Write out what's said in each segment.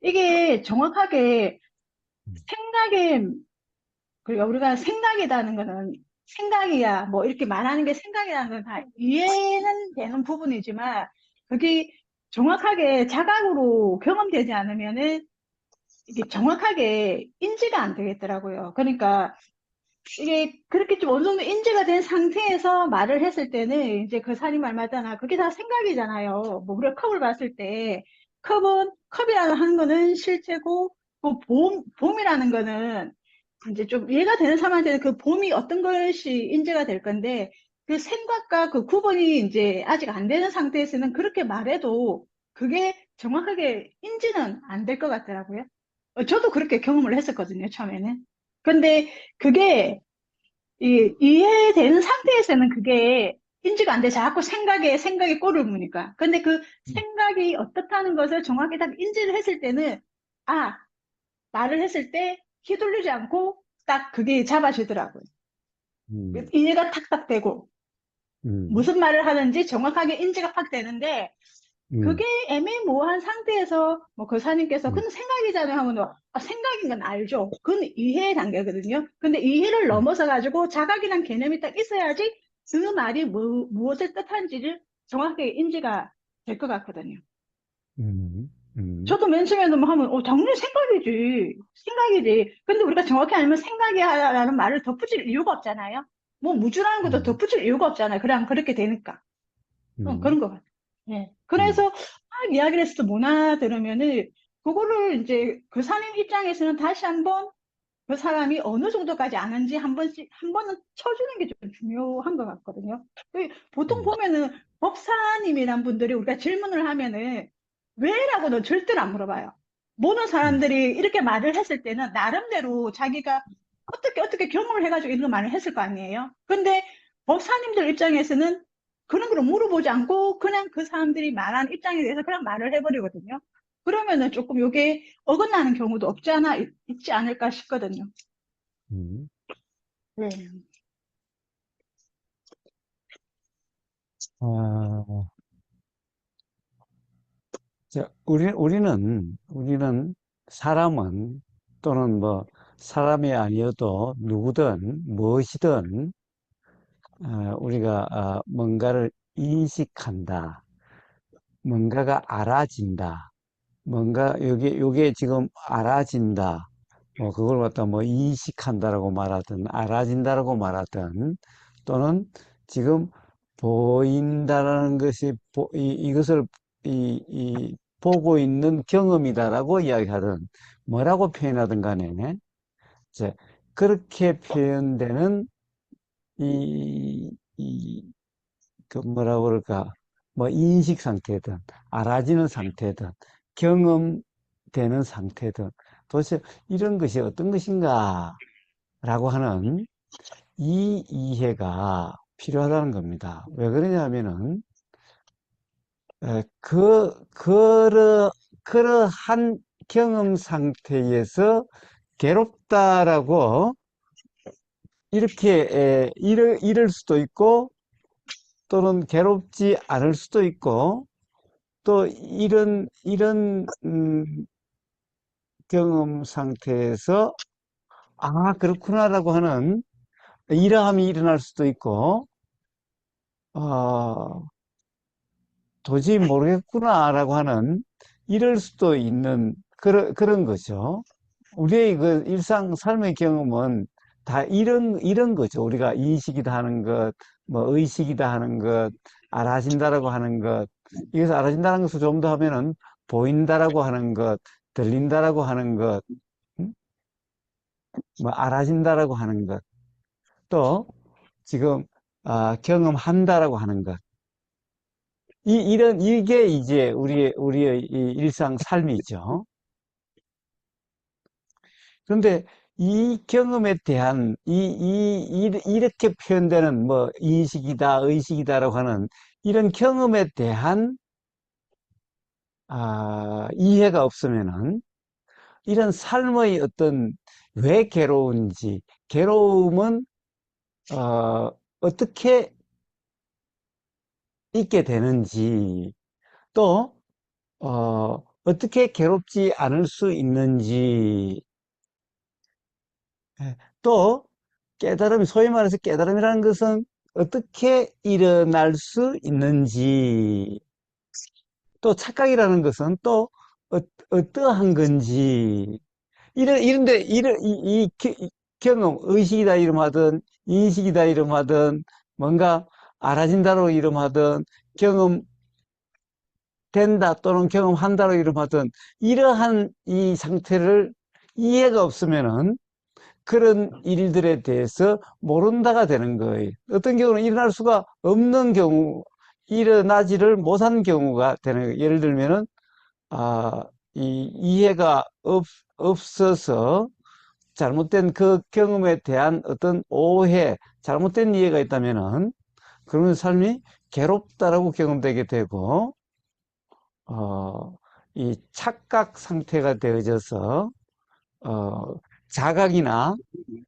이게 정확하게 음, 생각에, 그러니까 우리가 생각이라는 거는 생각이야, 뭐 이렇게 말하는 게 생각이라는 건 다 이해는 되는 부분이지만 그게 정확하게 자각으로 경험되지 않으면은 이게 정확하게 인지가 안 되겠더라고요. 그러니까 이게 그렇게 좀 어느 정도 인지가 된 상태에서 말을 했을 때는 이제 그 사람이 말 맞잖아. 그게 다 생각이잖아요. 뭐 우리가 컵을 봤을 때 컵이라는 하는 거는 실체고 뭐 봄이라는 거는 이제 좀 이해가 되는 사람한테는 그 봄이 어떤 것이 인지가 될 건데 그 생각과 그 구분이 이제 아직 안 되는 상태에서는 그렇게 말해도 그게 정확하게 인지는 안 될 것 같더라고요. 저도 그렇게 경험을 했었거든요, 처음에는. 근데 그게 이해되는 상태에서는 그게 인지가 안 돼. 자꾸 생각에 꼬리를 무니까. 근데 그 음, 생각이 어떻다는 것을 정확히 딱 인지를 했을 때는, 아, 말을 했을 때 휘둘리지 않고 딱 그게 잡아지더라고요. 음, 이해가 탁탁 되고, 음, 무슨 말을 하는지 정확하게 인지가 팍 되는데, 그게 음, 애매모호한 상태에서 뭐 교사님께서 음, 그건 생각이잖아요 하면 생각인 건 알죠. 그건 이해 단계거든요. 근데 이해를 음, 넘어서 가지고 자각이란 개념이 딱 있어야지 그 말이 무엇을 뜻하는지를 정확하게 인지가 될 것 같거든요. 음, 음, 저도 맨 처음에는 뭐 하면 당연히 생각이지. 근데 우리가 정확히 알면 생각이야라는 말을 덧붙일 이유가 없잖아요. 뭐 무주라는 것도 음, 덧붙일 이유가 없잖아요. 그냥 그렇게 되니까. 음, 그런 것 같아요. 예. 음, 그래서 막 이야기를 해서 못 알아들으면은 그거를 이제 그 사람 입장에서는 다시 한번 그 사람이 어느 정도까지 아는지 한 번씩 한 번은 쳐주는 게 좀 중요한 것 같거든요. 보통 음, 보면은 법사님이란 분들이 우리가 질문을 하면은 왜라고는 절대로 안 물어봐요. 모든 음, 사람들이 이렇게 말을 했을 때는 나름대로 자기가 어떻게 경험을 해가지고 이런 말을 했을 거 아니에요. 근데 법사님들 입장에서는 그런 걸 물어보지 않고 그냥 그 사람들이 말한 입장에 대해서 그냥 말을 해버리거든요. 그러면은 조금 요게 어긋나는 경우도 없지 않아 있지 않을까 싶거든요. 음. 네. 아, 우리는 사람은 또는 뭐 사람이 아니어도 누구든 무엇이든 우리가 뭔가를 인식한다, 뭔가가 알아진다, 뭔가 요게 지금 알아진다, 뭐 그걸 갖다 뭐 인식한다라고 말하든 알아진다라고 말하든 또는 지금 보인다라는 것이 이것을 보고 있는 경험이다라고 이야기하든 뭐라고 표현하든 간에 이제 그렇게 표현되는 이 그 뭐라고 그럴까 뭐 인식 상태든 알아지는 상태든 경험되는 상태든 도대체 이런 것이 어떤 것인가 라고 하는 이 이해가 필요하다는 겁니다. 왜 그러냐면은 그러한 경험 상태에서 괴롭다라고 이렇게 이럴 수도 있고 또는 괴롭지 않을 수도 있고 또 이런 경험 상태에서 아 그렇구나라고 하는 이러함이 일어날 수도 있고 어, 도저히 모르겠구나라고 하는 이럴 수도 있는 그런 거죠. 우리의 그 일상 삶의 경험은 다 이런 거죠. 우리가 인식이다 하는 것, 뭐 의식이다 하는 것, 알아진다라고 하는 것. 이것을 알아진다는 것을 좀 더 하면은 보인다라고 하는 것, 들린다라고 하는 것, 음? 뭐 알아진다라고 하는 것, 또 지금 경험한다라고 하는 것. 이게 이제 우리의 이 일상 삶이죠. 그런데 이 경험에 대한 이렇게 표현되는 뭐 인식이다, 의식이다라고 하는 이런 경험에 대한 이해가 없으면은 이런 삶의 어떤 왜 괴로운지, 괴로움은 어떻게 있게 되는지, 또 어떻게 괴롭지 않을 수 있는지, 예, 또 깨달음, 소위 말해서 깨달음이라는 것은 어떻게 일어날 수 있는지, 또 착각이라는 것은 또 어떠한 건지, 이런데, 이 경험, 의식이다 이름하든, 인식이다 이름하든, 뭔가 알아진다로 이름하든, 경험된다 또는 경험한다로 이름하든, 이러한 이 상태를 이해가 없으면은 그런 일들에 대해서 모른다가 되는 거예요. 어떤 경우는 일어날 수가 없는 경우, 일어나지를 못한 경우가 되는 거예요. 예를 들면은, 아, 이 이해가 없어서 잘못된 그 경험에 대한 어떤 오해, 잘못된 이해가 있다면은, 그러면 삶이 괴롭다라고 경험되게 되고, 어, 이 착각 상태가 되어져서, 어, 자각이나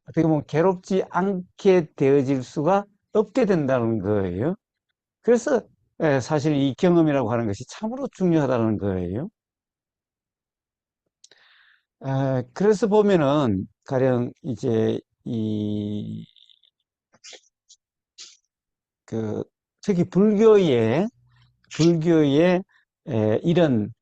어떻게 보면 괴롭지 않게 되어질 수가 없게 된다는 거예요. 그래서 사실 이 경험이라고 하는 것이 참으로 중요하다는 거예요. 그래서 보면은 가령 이제 이 그 특히 불교의 이런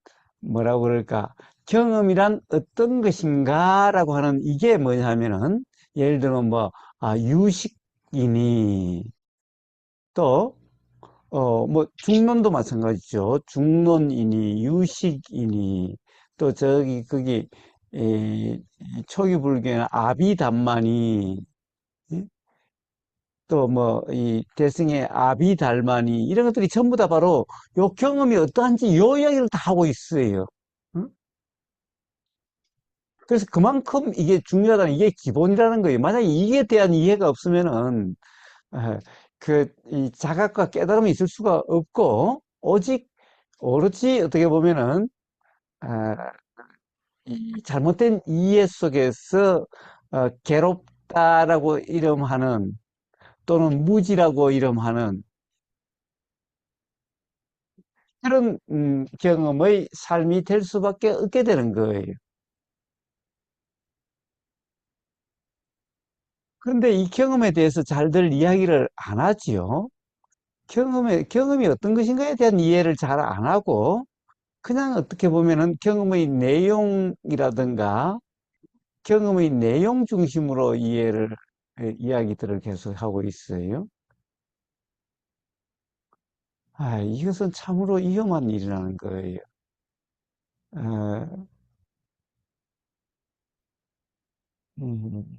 뭐라고 그럴까 경험이란 어떤 것인가라고 하는 이게 뭐냐면은 예를 들면 뭐 유식이니 또 뭐 중론도 마찬가지죠. 중론이니 유식이니 또 저기 거기 초기 불교의 아비담마니 또 뭐 이 대승의 아비달마니 이런 것들이 전부 다 바로 요 경험이 어떠한지 요 이야기를 다 하고 있어요. 응? 그래서 그만큼 이게 중요하다는 이게 기본이라는 거예요. 만약에 이게 대한 이해가 없으면은 이 자각과 깨달음이 있을 수가 없고 오직 오로지 어떻게 보면은 아, 이 잘못된 이해 속에서 괴롭다라고 이름하는 또는 무지라고 이름하는 그런 경험의 삶이 될 수밖에 없게 되는 거예요. 그런데 이 경험에 대해서 잘들 이야기를 안 하지요. 경험이 어떤 것인가에 대한 이해를 잘 안 하고, 그냥 어떻게 보면은 경험의 내용이라든가, 경험의 내용 중심으로 이야기들을 계속 하고 있어요. 이것은 참으로 위험한 일이라는 거예요. 어, 음,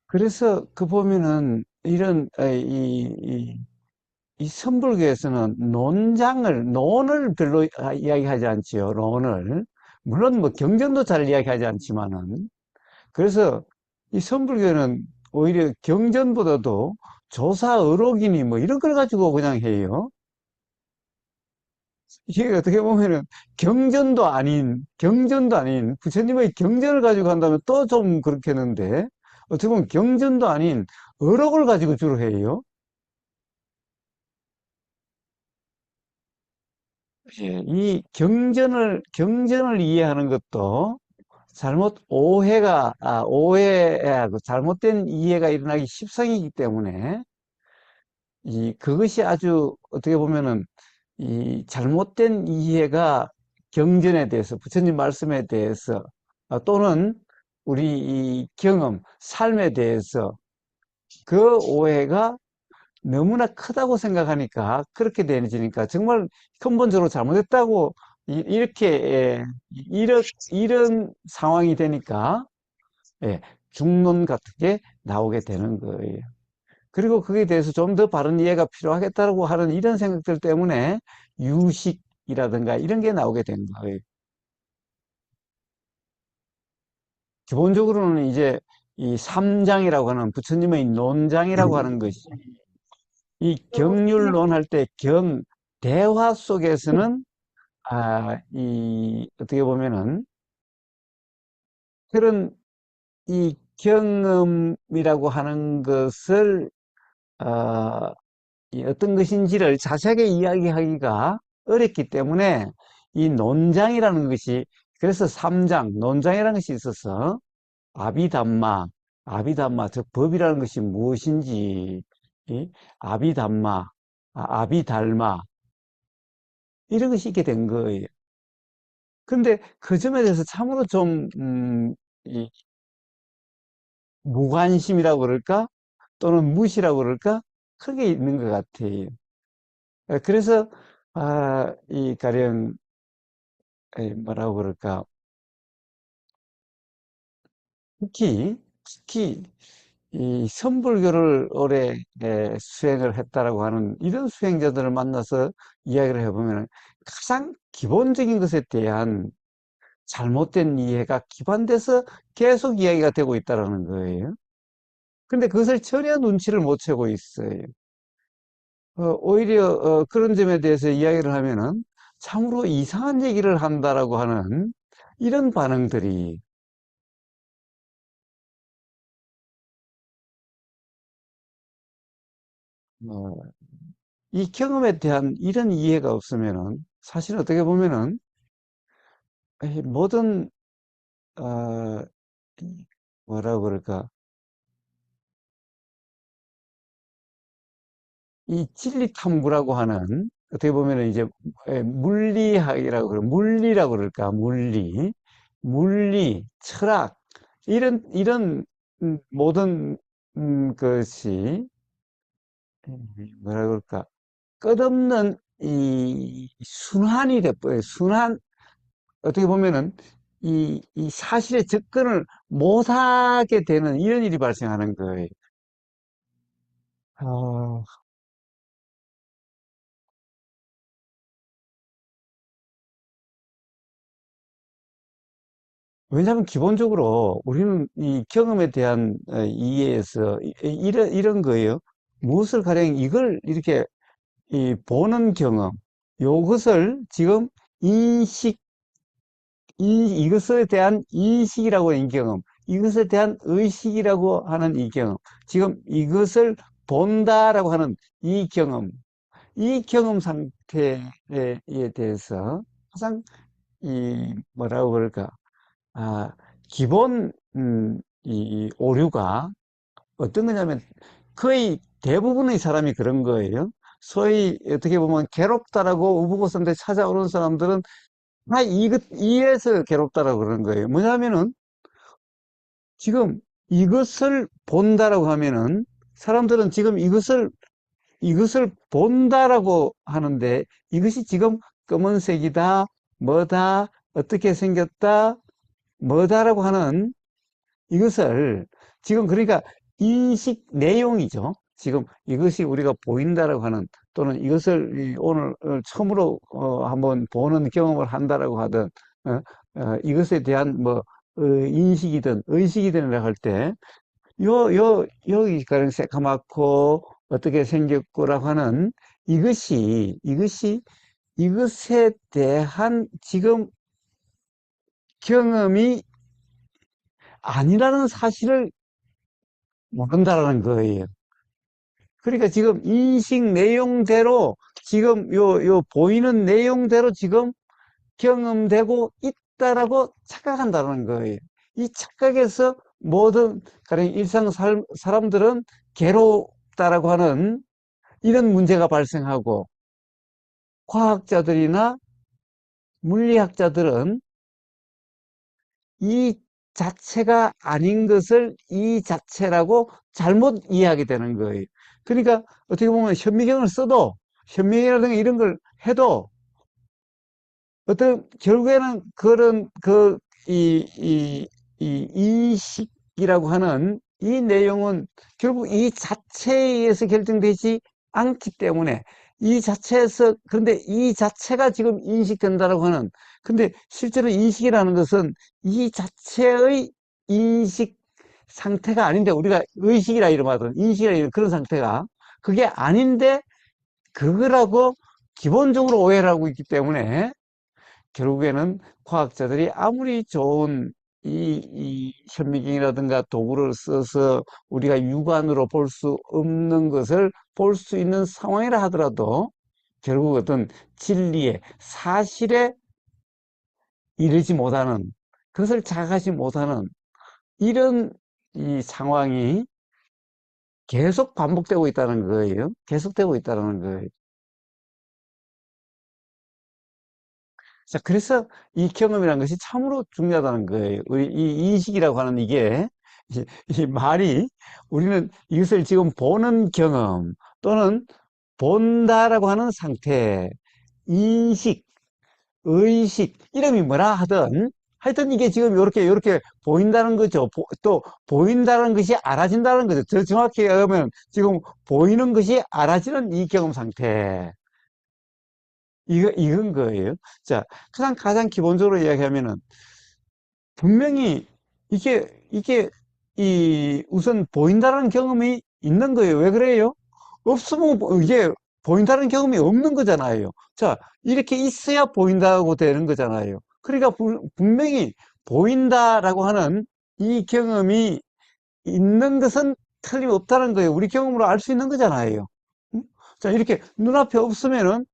그래서 그 보면은 이런, 이 선불교에서는 논을 별로 이야기하지 않지요, 논을. 물론 뭐 경전도 잘 이야기하지 않지만은. 그래서 이 선불교는 오히려 경전보다도 조사의록이니 뭐 이런 걸 가지고 그냥 해요. 이게 어떻게 보면은 경전도 아닌 부처님의 경전을 가지고 한다면 또 좀 그렇겠는데 어떻게 보면 경전도 아닌 의록을 가지고 주로 해요. 예, 이 경전을 이해하는 것도 그 잘못된 이해가 일어나기 십상이기 때문에, 그것이 아주 어떻게 보면은, 이 잘못된 이해가 경전에 대해서, 부처님 말씀에 대해서, 또는 우리 이 경험, 삶에 대해서 그 오해가 너무나 크다고 생각하니까 그렇게 되어지니까 정말 근본적으로 잘못했다고 이렇게 이런 상황이 되니까 예, 중론 같은 게 나오게 되는 거예요. 그리고 거기에 대해서 좀 더 바른 이해가 필요하겠다고 하는 이런 생각들 때문에 유식이라든가 이런 게 나오게 된 거예요. 기본적으로는 이제 이 삼장이라고 하는 부처님의 논장이라고 하는 것이 이 경률론 할 때 대화 속에서는, 어떻게 보면은, 그런 이 경험이라고 하는 것을, 이 어떤 것인지를 자세하게 이야기하기가 어렵기 때문에 이 논장이라는 것이, 그래서 삼장, 논장이라는 것이 있어서 아비담마, 아비담마, 즉 법이라는 것이 무엇인지, 이 아비담마, 아비달마, 이런 것이 있게 된 거예요. 근데 그 점에 대해서 참으로 좀, 이 무관심이라고 그럴까? 또는 무시라고 그럴까? 그런 게 있는 것 같아요. 그래서, 이 가령, 뭐라고 그럴까? 특히 이 선불교를 오래 수행을 했다라고 하는 이런 수행자들을 만나서 이야기를 해보면 가장 기본적인 것에 대한 잘못된 이해가 기반돼서 계속 이야기가 되고 있다라는 거예요. 근데 그것을 전혀 눈치를 못 채고 있어요. 오히려 그런 점에 대해서 이야기를 하면은 참으로 이상한 얘기를 한다라고 하는 이런 반응들이, 어, 이 경험에 대한 이런 이해가 없으면은 사실 어떻게 보면은 이 모든 어, 뭐라고 그럴까, 이 진리 탐구라고 하는, 어떻게 보면은 이제 물리학이라고 물리라고 그럴까, 물리, 철학, 이런 모든 것이 뭐라 그럴까, 끝없는 이 순환이 돼버려요. 순환, 어떻게 보면은 이 사실에 접근을 못하게 되는 이런 일이 발생하는 거예요. 아, 왜냐하면 기본적으로 우리는 이 경험에 대한 이해에서 이런 거예요. 무엇을 가령 이걸 이렇게 이 보는 경험, 이것을 지금 인식, 이것에 대한 인식이라고 하는 이 경험, 이것에 대한 의식이라고 하는 이 경험, 지금 이것을 본다라고 하는 이 경험 상태에 대해서 가장 이 뭐라고 그럴까, 아, 기본 이 오류가 어떤 거냐면 거의 대부분의 사람이 그런 거예요. 소위 어떻게 보면 괴롭다라고 우부고선대 찾아오는 사람들은 다 이에서 괴롭다라고 그러는 거예요. 뭐냐면은 지금 이것을 본다라고 하면은 사람들은 지금 이것을 본다라고 하는데 이것이 지금 검은색이다, 뭐다, 어떻게 생겼다, 뭐다라고 하는 이것을 지금 그러니까 인식 내용이죠. 지금 이것이 우리가 보인다라고 하는, 또는 이것을 오늘 처음으로 한번 보는 경험을 한다라고 하든, 어, 이것에 대한 뭐 인식이든 의식이든 할 때, 여기 가령 새까맣고 어떻게 생겼고라고 하는 이것에 대한 지금 경험이 아니라는 사실을 모른다라는 거예요. 그러니까 지금 인식 내용대로 지금 요 보이는 내용대로 지금 경험되고 있다라고 착각한다는 거예요. 이 착각에서 모든 가령 사람들은 괴롭다라고 하는 이런 문제가 발생하고, 과학자들이나 물리학자들은 이 자체가 아닌 것을 이 자체라고 잘못 이해하게 되는 거예요. 그러니까 어떻게 보면 현미경을 써도, 현미경이라든가 이런 걸 해도 결국에는 그런 이 인식이라고 하는 이 내용은 결국 이 자체에 의해서 결정되지 않기 때문에, 그런데 이 자체가 지금 인식된다라고 하는, 근데 실제로 인식이라는 것은 이 자체의 인식 상태가 아닌데, 우리가 의식이라 이름하던 인식이라 이런 그런 상태가 그게 아닌데 그거라고 기본적으로 오해를 하고 있기 때문에 결국에는 과학자들이 아무리 좋은 이 현미경이라든가 도구를 써서 우리가 육안으로 볼 수 없는 것을 볼 수 있는 상황이라 하더라도 결국 어떤 진리의 사실에 이르지 못하는, 그것을 자각하지 못하는 이런 이 상황이 계속 반복되고 있다는 거예요. 계속되고 있다는 거예요. 자, 그래서 이 경험이라는 것이 참으로 중요하다는 거예요. 우리 이 인식이라고 하는 이 말이 우리는 이것을 지금 보는 경험 또는 본다라고 하는 상태, 인식, 의식, 이름이 뭐라 하든 하여튼 이게 지금 이렇게 보인다는 거죠. 또 보인다는 것이 알아진다는 거죠. 더 정확히 하면 지금 보이는 것이 알아지는 이 경험 상태. 이건 거예요. 자, 가장 기본적으로 이야기하면은 분명히 이게 우선 보인다는 경험이 있는 거예요. 왜 그래요? 없으면 이게 보인다는 경험이 없는 거잖아요. 자, 이렇게 있어야 보인다고 되는 거잖아요. 그러니까 분명히 보인다라고 하는 이 경험이 있는 것은 틀림없다는 거예요. 우리 경험으로 알 수 있는 거잖아요. 응? 자, 이렇게 눈앞에 없으면은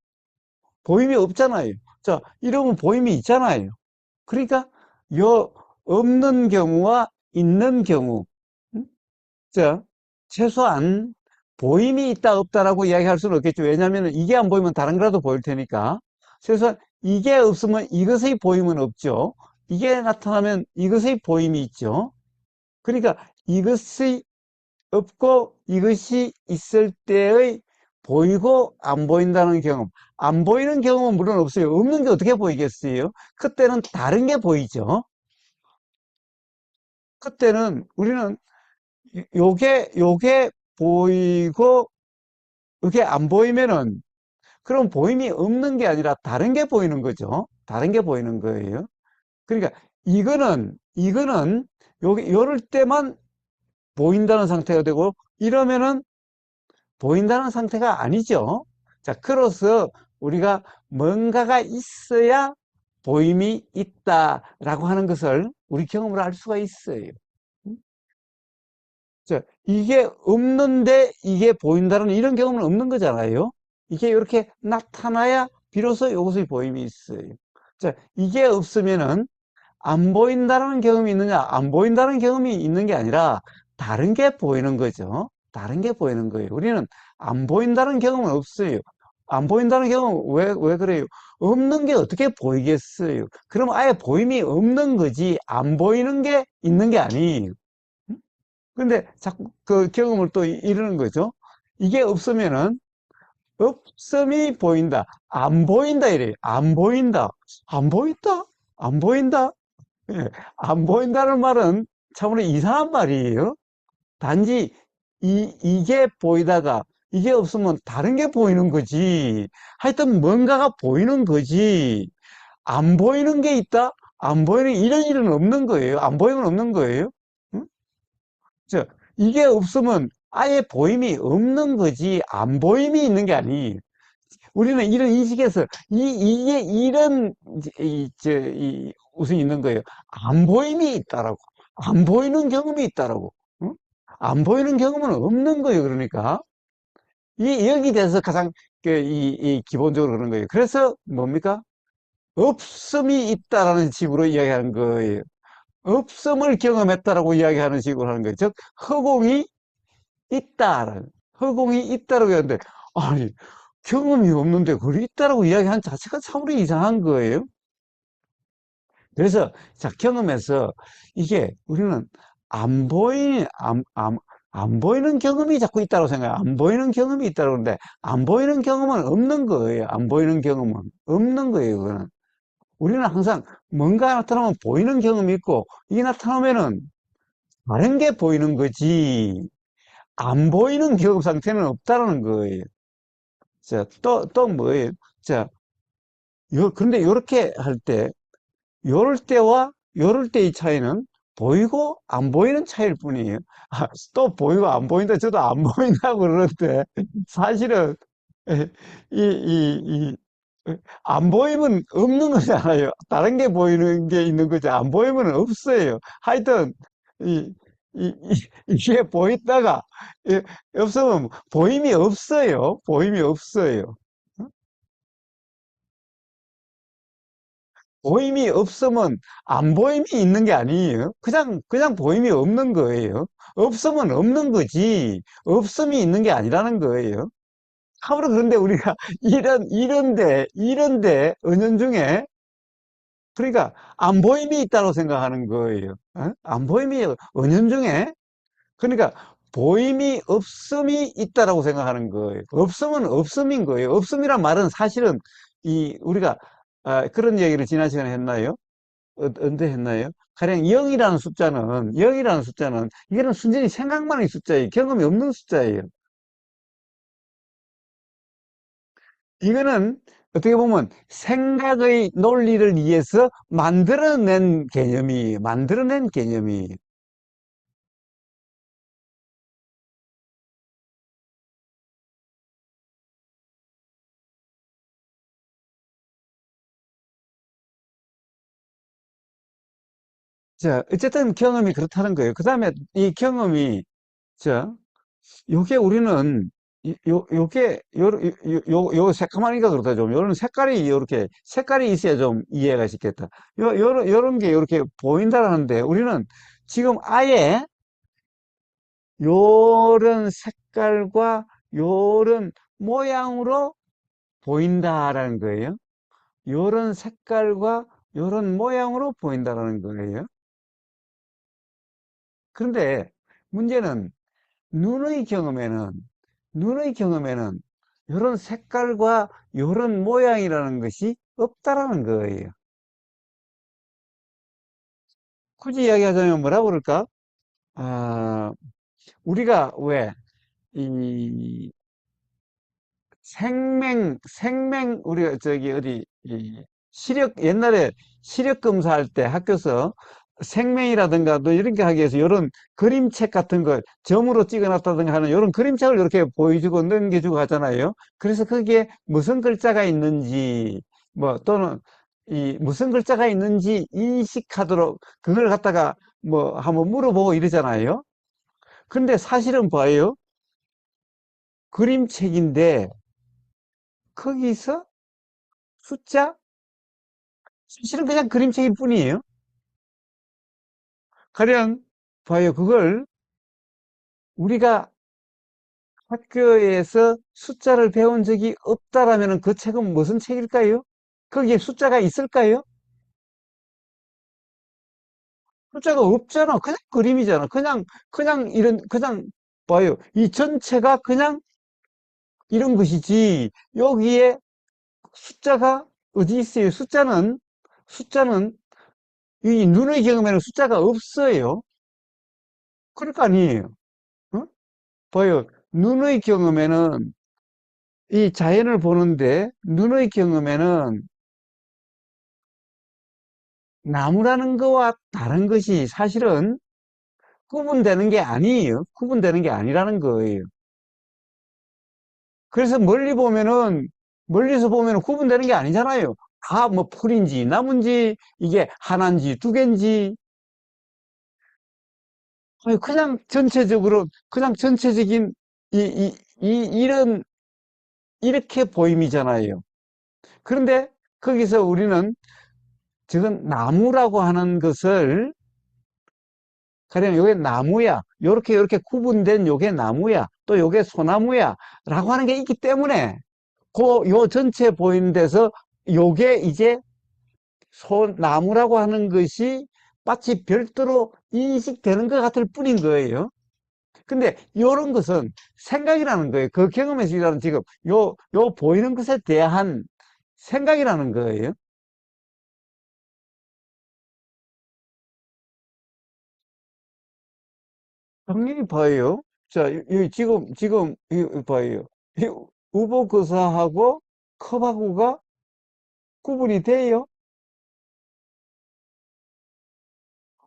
보임이 없잖아요. 자, 이러면 보임이 있잖아요. 그러니까 요 없는 경우와 있는 경우, 음? 자, 최소한 보임이 있다 없다라고 이야기할 수는 없겠죠. 왜냐하면 이게 안 보이면 다른 거라도 보일 테니까. 최소한 이게 없으면 이것의 보임은 없죠. 이게 나타나면 이것의 보임이 있죠. 그러니까 이것이 없고 이것이 있을 때의 보이고 안 보인다는 경험. 안 보이는 경험은 물론 없어요. 없는 게 어떻게 보이겠어요? 그때는 다른 게 보이죠. 그때는 우리는 요게 보이고 이게 안 보이면은 그럼 보임이 없는 게 아니라 다른 게 보이는 거죠. 다른 게 보이는 거예요. 그러니까 이거는 요럴 때만 보인다는 상태가 되고 이러면은 보인다는 상태가 아니죠. 자, 그로서 우리가 뭔가가 있어야 보임이 있다라고 하는 것을 우리 경험으로 알 수가 있어요. 자, 이게 없는데 이게 보인다는 이런 경험은 없는 거잖아요. 이게 이렇게 나타나야 비로소 이것의 보임이 있어요. 자, 이게 없으면은 안 보인다는 경험이 있느냐, 안 보인다는 경험이 있는 게 아니라 다른 게 보이는 거죠. 다른 게 보이는 거예요. 우리는 안 보인다는 경험은 없어요. 안 보인다는 경험은 왜 그래요? 없는 게 어떻게 보이겠어요? 그럼 아예 보임이 없는 거지, 안 보이는 게 있는 게 아니에요. 근데 자꾸 그 경험을 또 이러는 거죠. 이게 없으면은 없음이 보인다. 안 보인다 이래요. 안 보인다. 안 보인다. 안 보인다. 예, 안 보인다는 말은 참으로 이상한 말이에요. 단지 이게 보이다가 이게 없으면 다른 게 보이는 거지. 하여튼 뭔가가 보이는 거지. 안 보이는 게 있다? 안 보이는 이런 일은 없는 거예요. 안 보이면 없는 거예요. 응? 저, 이게 없으면 아예 보임이 없는 거지. 안 보임이 있는 게 아니에요. 우리는 이런 인식에서 이게 이런 우선 있는 거예요. 안 보임이 있다라고. 안 보이는 경험이 있다라고. 응? 안 보이는 경험은 없는 거예요. 그러니까 여기 대해서 가장 이 기본적으로 그런 거예요. 그래서 뭡니까? 없음이 있다라는 식으로 이야기하는 거예요. 없음을 경험했다라고 이야기하는 식으로 하는 거예요. 즉 허공이 있다라는 허공이 있다라고 하는데 아니 경험이 없는데 그걸 있다라고 이야기한 자체가 참으로 이상한 거예요. 그래서 자 경험에서 이게 우리는 안 보이는 안 보이는 경험이 자꾸 있다고 생각해요. 안 보이는 경험이 있다고 그러는데 안 보이는 경험은 없는 거예요. 안 보이는 경험은 없는 거예요. 그거는 우리는 항상 뭔가 나타나면 보이는 경험이 있고 이게 나타나면은 다른 게 보이는 거지 안 보이는 경험 상태는 없다는 거예요. 자, 또 뭐예요? 자, 그런데 이렇게 할 때, 요럴 때와 요럴 때의 차이는 보이고 안 보이는 차이일 뿐이에요. 아, 또 보이고 안 보인다, 저도 안 보인다고 그러는데, 사실은, 이, 이, 안 보이면 없는 거잖아요. 다른 게 보이는 게 있는 거지. 안 보이면 없어요. 하여튼, 이게 보이다가, 예, 없으면 보임이 없어요. 보임이 없어요. 보임이 없으면 안 보임이 있는 게 아니에요. 그냥 보임이 없는 거예요. 없으면 없는 거지. 없음이 있는 게 아니라는 거예요. 참으로 그런데 우리가 이런데, 은연중에, 그러니까 안 보임이 있다고 생각하는 거예요. 어? 안 보임이 은연중에, 그러니까 보임이 없음이 있다라고 생각하는 거예요. 없음은 없음인 거예요. 없음이란 말은 사실은 우리가 그런 얘기를 지난 시간에 했나요? 언제 했나요? 가령 0이라는 숫자는 이거는 순전히 생각만의 숫자예요. 경험이 없는 숫자예요. 이거는 어떻게 보면 생각의 논리를 위해서 만들어낸 개념이. 자, 어쨌든 경험이 그렇다는 거예요. 그 다음에 이 경험이, 자, 요게 우리는, 요 새까마니까 그렇다 좀. 요런 색깔이 있어야 좀 이해가 쉽겠다. 요런 게 이렇게 보인다라는데, 우리는 지금 아예 요런 색깔과 요런 모양으로 보인다라는 거예요. 요런 색깔과 요런 모양으로 보인다라는 거예요. 그런데 문제는 눈의 경험에는, 눈의 경험에는 요런 색깔과 요런 모양이라는 것이 없다라는 거예요. 굳이 이야기하자면 뭐라고 그럴까? 아, 우리가 왜, 이, 우리가 저기 어디, 옛날에 시력 검사할 때 학교에서 생명이라든가 또 이런 게 하기 위해서 이런 그림책 같은 거 점으로 찍어놨다든가 하는 이런 그림책을 이렇게 보여주고 넘겨주고 하잖아요. 그래서 거기에 무슨 글자가 있는지, 뭐 또는 무슨 글자가 있는지 인식하도록 그걸 갖다가 뭐 한번 물어보고 이러잖아요. 근데 사실은 봐요. 그림책인데 거기서 숫자? 사실은 그냥 그림책일 뿐이에요. 가령 봐요. 그걸 우리가 학교에서 숫자를 배운 적이 없다라면 그 책은 무슨 책일까요? 거기에 숫자가 있을까요? 숫자가 없잖아. 그냥 그림이잖아. 그냥 봐요. 이 전체가 그냥 이런 것이지. 여기에 숫자가 어디 있어요? 숫자는 이 눈의 경험에는 숫자가 없어요. 그럴 거 아니에요. 어? 봐요. 눈의 경험에는 이 자연을 보는데 눈의 경험에는 나무라는 거와 다른 것이 사실은 구분되는 게 아니에요. 구분되는 게 아니라는 거예요. 그래서 멀리서 보면은 구분되는 게 아니잖아요. 다 뭐 풀인지 나무인지 이게 하나인지 두 개인지 아니, 그냥 전체적인 이런 이렇게 보임이잖아요. 그런데 거기서 우리는 지금 나무라고 하는 것을 가령 요게 나무야. 요렇게 구분된 요게 나무야. 또 요게 소나무야. 라고 하는 게 있기 때문에 요 전체 보이는 데서 요게 이제 소나무라고 하는 것이 마치 별도로 인식되는 것 같을 뿐인 거예요. 근데 요런 것은 생각이라는 거예요. 그 경험에서 일하는 지금 요 보이는 것에 대한 생각이라는 거예요. 당연히 봐요. 자, 지금, 봐요. 이 우보거사하고 컵하고가 구분이 돼요.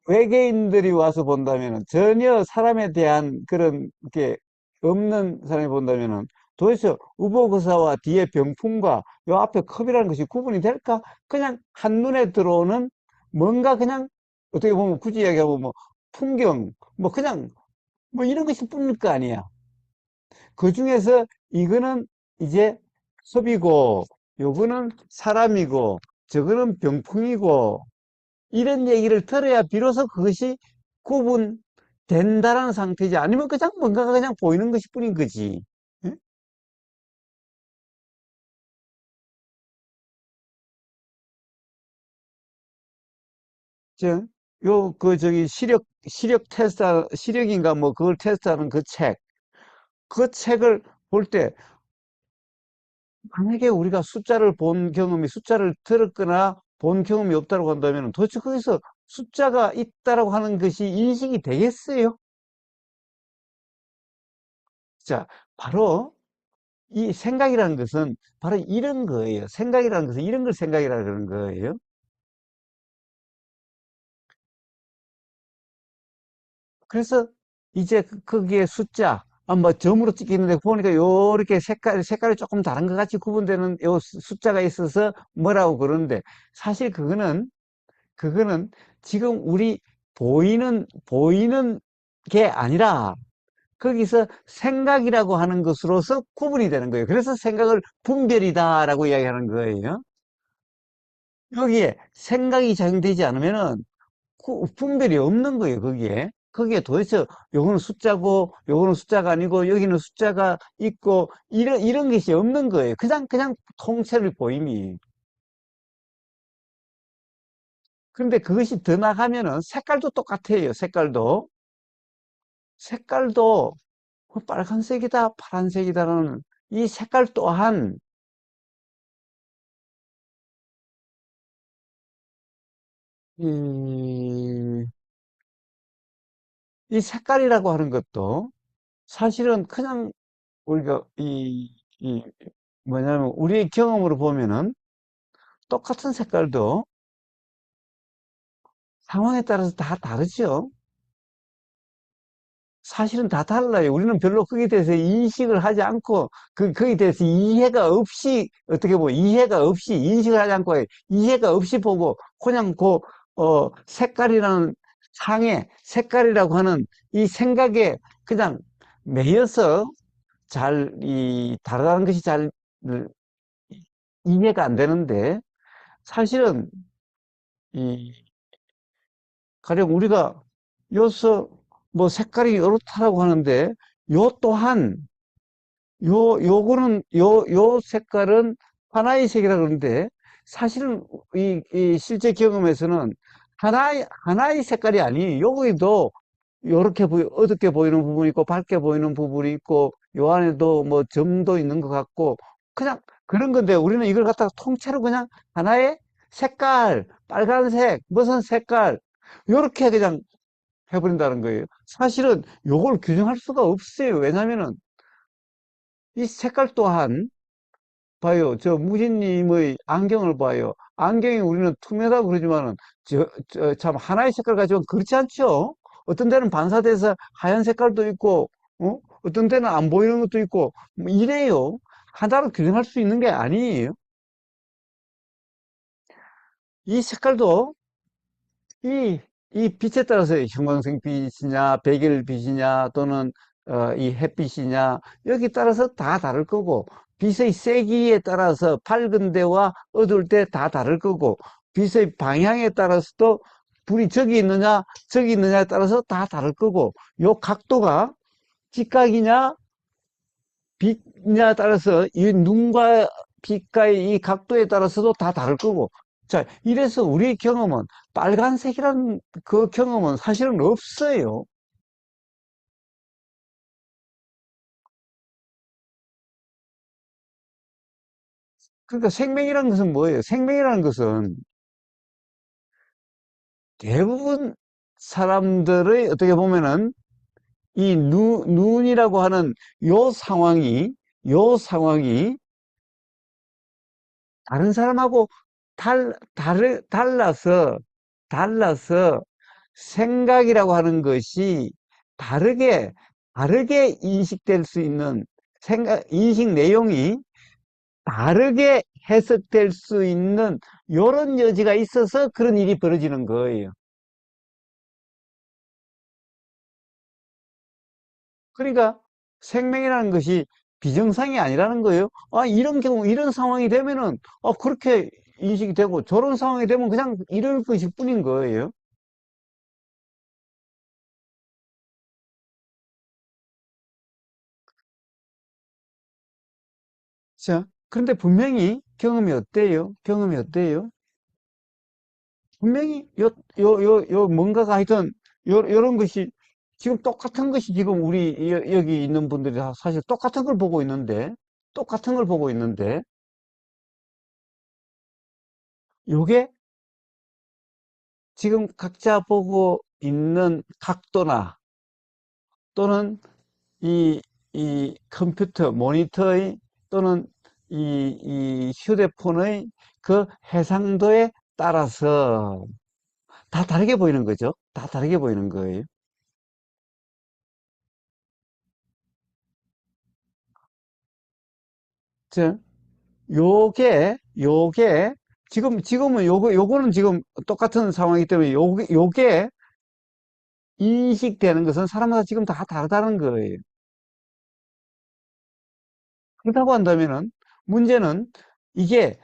외계인들이 와서 본다면 전혀 사람에 대한 그런 게 없는 사람이 본다면은 도대체 우보거사와 뒤에 병풍과 요 앞에 컵이라는 것이 구분이 될까? 그냥 한눈에 들어오는 뭔가 그냥 어떻게 보면 굳이 이야기하면 뭐 풍경, 뭐 그냥 뭐 이런 것이 뿐일 거 아니야. 그 중에서 이거는 이제 섭이고, 요거는 사람이고, 저거는 병풍이고, 이런 얘기를 들어야 비로소 그것이 구분된다라는 상태지. 아니면 그냥 뭔가가 그냥 보이는 것이 뿐인 거지. 예? 저, 시력 테스트, 시력인가 뭐 그걸 테스트하는 그 책. 그 책을 볼 때, 만약에 우리가 숫자를 들었거나 본 경험이 없다고 한다면 도대체 거기서 숫자가 있다라고 하는 것이 인식이 되겠어요? 자, 바로 이 생각이라는 것은 바로 이런 거예요. 생각이라는 것은 이런 걸 생각이라 그러는 거예요. 그래서 이제 거기에 숫자, 뭐 점으로 찍혀 있는데 보니까 요렇게 색깔이 조금 다른 것 같이 구분되는 요 숫자가 있어서 뭐라고 그러는데 사실 그거는 지금 우리 보이는 게 아니라 거기서 생각이라고 하는 것으로서 구분이 되는 거예요. 그래서 생각을 분별이다라고 이야기하는 거예요. 여기에 생각이 작용되지 않으면은 분별이 없는 거예요, 거기에 도대체 요거는 숫자고 요거는 숫자가 아니고 여기는 숫자가 있고 이런 것이 없는 거예요. 그냥 통째로 보임이. 그런데 그것이 더 나가면은 색깔도 똑같아요. 색깔도 빨간색이다, 파란색이다라는 이 색깔 또한 이, 이 색깔이라고 하는 것도 사실은 그냥 우리가 이 뭐냐면 우리의 경험으로 보면은 똑같은 색깔도 상황에 따라서 다 다르죠. 사실은 다 달라요. 우리는 별로 거기에 대해서 인식을 하지 않고, 거기에 대해서 이해가 없이, 어떻게 보면 이해가 없이, 인식을 하지 않고, 이해가 없이 보고, 그냥 색깔이라는 색깔이라고 하는 이 생각에 그냥 매여서 다르다는 것이 잘 이해가 안 되는데, 사실은 이, 가령 우리가 여기서 뭐 색깔이 이렇다라고 하는데, 요 또한 요 색깔은 하나의 색이라 그러는데, 사실은 이 실제 경험에서는 하나의 색깔이 아니에요. 여기도 어둡게 보이는 부분이 있고, 밝게 보이는 부분이 있고, 요 안에도 뭐 점도 있는 것 같고, 그냥 그런 건데, 우리는 이걸 갖다가 통째로 그냥 하나의 색깔, 빨간색, 무슨 색깔, 요렇게 그냥 해버린다는 거예요. 사실은 요걸 규정할 수가 없어요. 왜냐면은 이 색깔 또한 봐요. 저 무진님의 안경을 봐요. 안경이 우리는 투명하다고 그러지만은 참 하나의 색깔 가지고 그렇지 않죠? 어떤 데는 반사돼서 하얀 색깔도 있고, 어떤 데는 안 보이는 것도 있고, 뭐 이래요. 하나로 규정할 수 있는 게 아니에요. 이 색깔도 이, 이 빛에 따라서 형광색 빛이냐, 백일 빛이냐, 또는 이 햇빛이냐, 여기 따라서 다 다를 거고, 빛의 세기에 따라서 밝은 데와 어두울 때 다 다를 거고, 빛의 방향에 따라서도 불이 저기 있느냐에 따라서 다 다를 거고, 요 각도가 직각이냐, 빛이냐에 따라서 이 눈과 빛과의 이 각도에 따라서도 다 다를 거고. 자, 이래서 우리의 경험은 빨간색이라는 그 경험은 사실은 없어요. 그러니까 생명이라는 것은 뭐예요? 생명이라는 것은 대부분 사람들의 어떻게 보면은 이 눈이라고 하는 요 상황이 다른 사람하고 달라서 생각이라고 하는 것이 다르게 인식될 수 있는 인식 내용이 다르게 해석될 수 있는 이런 여지가 있어서 그런 일이 벌어지는 거예요. 그러니까 생명이라는 것이 비정상이 아니라는 거예요. 아, 이런 경우, 이런 상황이 되면은, 그렇게 인식이 되고, 저런 상황이 되면 그냥 이럴 것일 뿐인 거예요. 자, 그런데 분명히 경험이 어때요? 경험이 어때요? 분명히 뭔가가 하여튼, 요런 것이, 지금 똑같은 것이 지금 우리 여기 있는 분들이 다 사실 똑같은 걸 보고 있는데, 똑같은 걸 보고 있는데, 요게 지금 각자 보고 있는 각도나 또는 이, 이 컴퓨터, 모니터의 또는 이 휴대폰의 그 해상도에 따라서 다 다르게 보이는 거죠. 다 다르게 보이는 거예요. 저, 요게, 지금은 요거는 지금 똑같은 상황이기 때문에 요게 인식되는 것은 사람마다 지금 다 다르다는 거예요. 그렇다고 한다면은 문제는 이게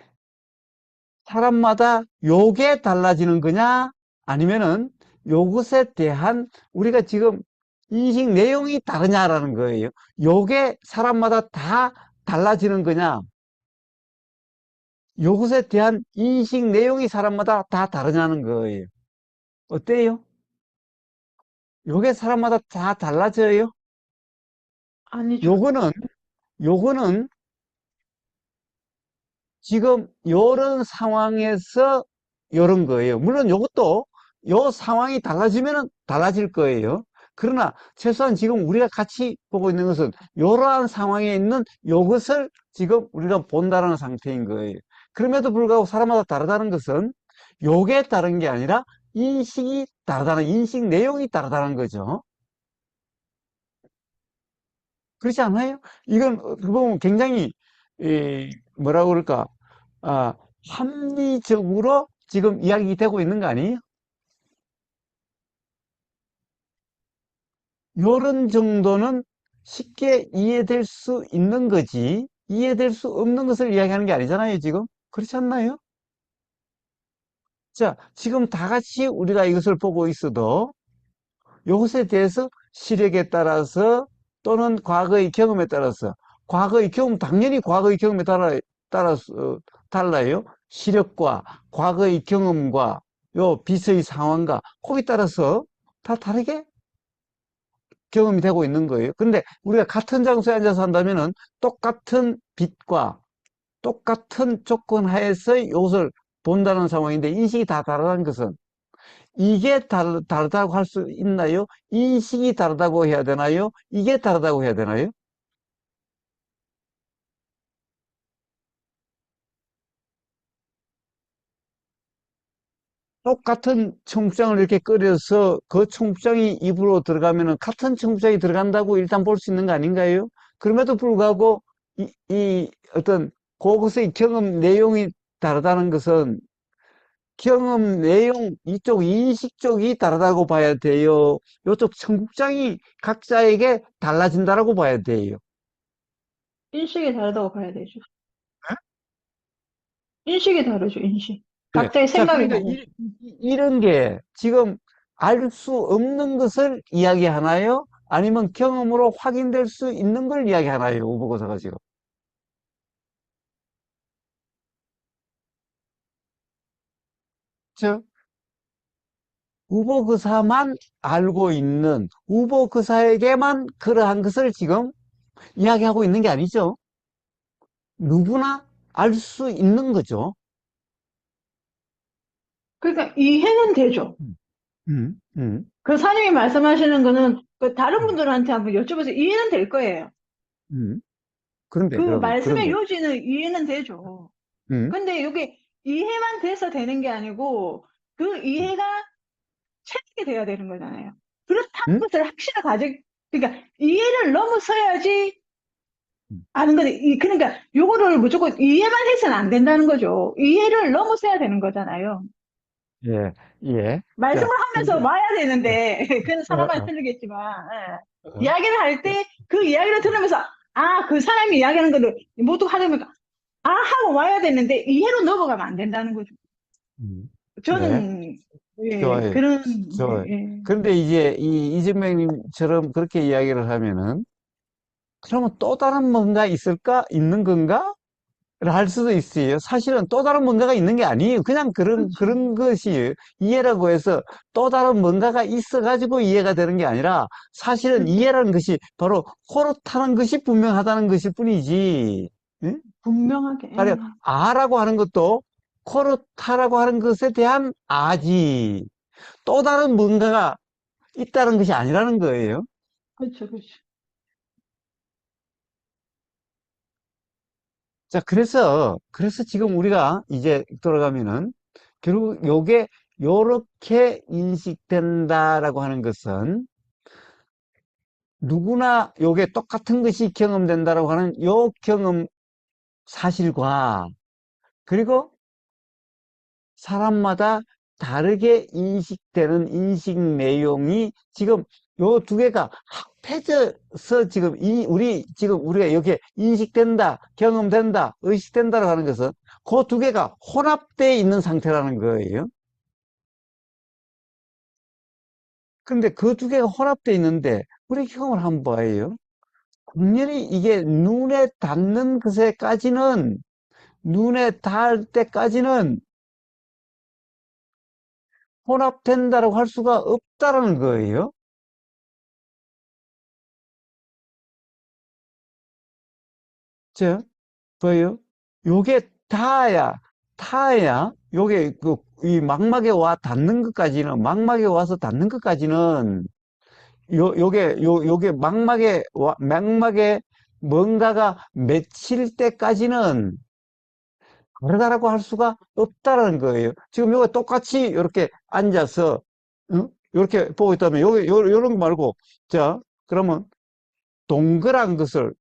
사람마다 요게 달라지는 거냐? 아니면은 요것에 대한 우리가 지금 인식 내용이 다르냐라는 거예요. 요게 사람마다 다 달라지는 거냐? 요것에 대한 인식 내용이 사람마다 다 다르냐는 거예요. 어때요? 요게 사람마다 다 달라져요? 아니죠. 요거는, 요거는 지금 요런 상황에서 요런 거예요. 물론 요것도 요 상황이 달라지면은 달라질 거예요. 그러나 최소한 지금 우리가 같이 보고 있는 것은 요러한 상황에 있는 요것을 지금 우리가 본다는 상태인 거예요. 그럼에도 불구하고 사람마다 다르다는 것은 요게 다른 게 아니라 인식이 다르다는, 인식 내용이 다르다는 거죠. 그렇지 않아요? 이건 어떻게 보면 굉장히 뭐라 그럴까, 아, 합리적으로 지금 이야기되고 있는 거 아니에요? 요런 정도는 쉽게 이해될 수 있는 거지, 이해될 수 없는 것을 이야기하는 게 아니잖아요, 지금. 그렇지 않나요? 자, 지금 다 같이 우리가 이것을 보고 있어도 이것에 대해서 시력에 따라서 또는 과거의 경험에 따라서, 과거의 경험, 당연히 과거의 경험에 따라서 달라요. 시력과 과거의 경험과 요 빛의 상황과 거기 따라서 다 다르게 경험이 되고 있는 거예요. 근데 우리가 같은 장소에 앉아서 한다면은 똑같은 빛과 똑같은 조건 하에서 이것을 본다는 상황인데 인식이 다 다르다는 것은 이게 다르다고 할 수 있나요? 인식이 다르다고 해야 되나요? 이게 다르다고 해야 되나요? 똑같은 청국장을 이렇게 끓여서 그 청국장이 입으로 들어가면은 같은 청국장이 들어간다고 일단 볼 수 있는 거 아닌가요? 그럼에도 불구하고 이 어떤 그것의 경험 내용이 다르다는 것은 경험 내용 이쪽 인식 쪽이 다르다고 봐야 돼요. 이쪽 청국장이 각자에게 달라진다라고 봐야 돼요. 인식이 다르다고 봐야 되죠. 인식이 다르죠, 인식. 그래. 각자의 자, 생각이 그러니까 다르죠. 이런 게 지금 알 수 없는 것을 이야기하나요? 아니면 경험으로 확인될 수 있는 걸 이야기하나요? 우보고사가 지금. 저 우보그사만 알고 있는 우보그사에게만 그러한 것을 지금 이야기하고 있는 게 아니죠. 누구나 알 수 있는 거죠. 그러니까 이해는 되죠. 음, 음, 음, 그 사장님이 말씀하시는 거는 그 다른 음, 분들한테 한번 여쭤보세요. 이해는 될 거예요. 음. 그런데, 그 말씀의 그런데, 요지는 이해는 되죠. 음, 근데 이게 이해만 돼서 되는 게 아니고 그 이해가 체득이 돼야 되는 거잖아요. 그렇다는 음? 것을 확실히 그러니까 이해를 넘어서야지 음. 아는 건데, 그러니까, 요거를 무조건 이해만 해서는 안 된다는 거죠. 이해를 넘어서야 되는 거잖아요. 예, 예. 자, 말씀을 하면서 근데, 와야 어, 되는데, 그건 사람마다 어, 틀리겠지만, 어, 이야기를 할 자, 때, 그 이야기를 들으면서, 아, 그 사람이 이야기하는 거를 모두 하려면, 아, 하고 와야 되는데, 이해로 넘어가면 안 된다는 거죠. 네, 저는, 예, 좋아요. 그런, 좋아요. 예, 예. 그런데 이제 이재명님처럼 그렇게 이야기를 하면은, 그러면 또 다른 뭔가 있을까? 있는 건가? 할 수도 있어요. 사실은 또 다른 뭔가가 있는 게 아니에요. 그냥 그렇죠. 그런 것이 이해라고 해서 또 다른 뭔가가 있어가지고 이해가 되는 게 아니라 사실은 그렇죠. 이해라는 것이 바로 코로 타는 것이 분명하다는 것일 뿐이지. 응? 분명하게, 가령 예. 아라고 하는 것도 코로 타라고 하는 것에 대한 아지. 또 다른 뭔가가 있다는 것이 아니라는 거예요. 그렇죠, 그렇죠. 자, 그래서 지금 우리가 이제 돌아가면은, 결국 요게, 요렇게 인식된다라고 하는 것은, 누구나 요게 똑같은 것이 경험된다라고 하는 요 경험 사실과, 그리고 사람마다 다르게 인식되는 인식 내용이 지금 요 두 개가 합해져서 지금 지금 우리가 이렇게 인식된다, 경험된다, 의식된다라고 하는 것은 그 두 개가 혼합되어 있는 상태라는 거예요. 근데 그 두 개가 혼합되어 있는데 우리 경험을 한번 봐요. 분명히 이게 눈에 닿을 때까지는 혼합된다라고 할 수가 없다라는 거예요. 자, 뭐예요? 요게 타야, 요게 이 망막에 와 닿는 것까지는, 망막에 와서 닿는 것까지는, 요게 망막에 뭔가가 맺힐 때까지는 다르다라고 할 수가 없다라는 거예요. 지금 요게 똑같이 이렇게 앉아서, 응? 이렇게 보고 있다면, 요런 거 말고, 자, 그러면 동그란 것을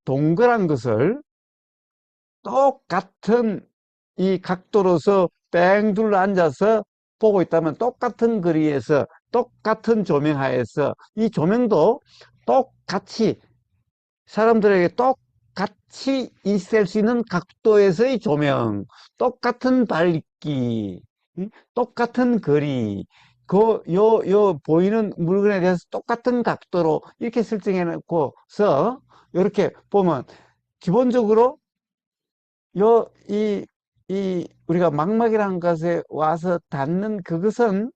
똑같은 이 각도로서 뺑 둘러 앉아서 보고 있다면 똑같은 거리에서 똑같은 조명하에서 이 조명도 똑같이 사람들에게 똑같이 있을 수 있는 각도에서의 조명, 똑같은 밝기, 똑같은 거리, 보이는 물건에 대해서 똑같은 각도로 이렇게 설정해 놓고서 이렇게 보면 기본적으로 요, 우리가 망막이라는 것에 와서 닿는 그것은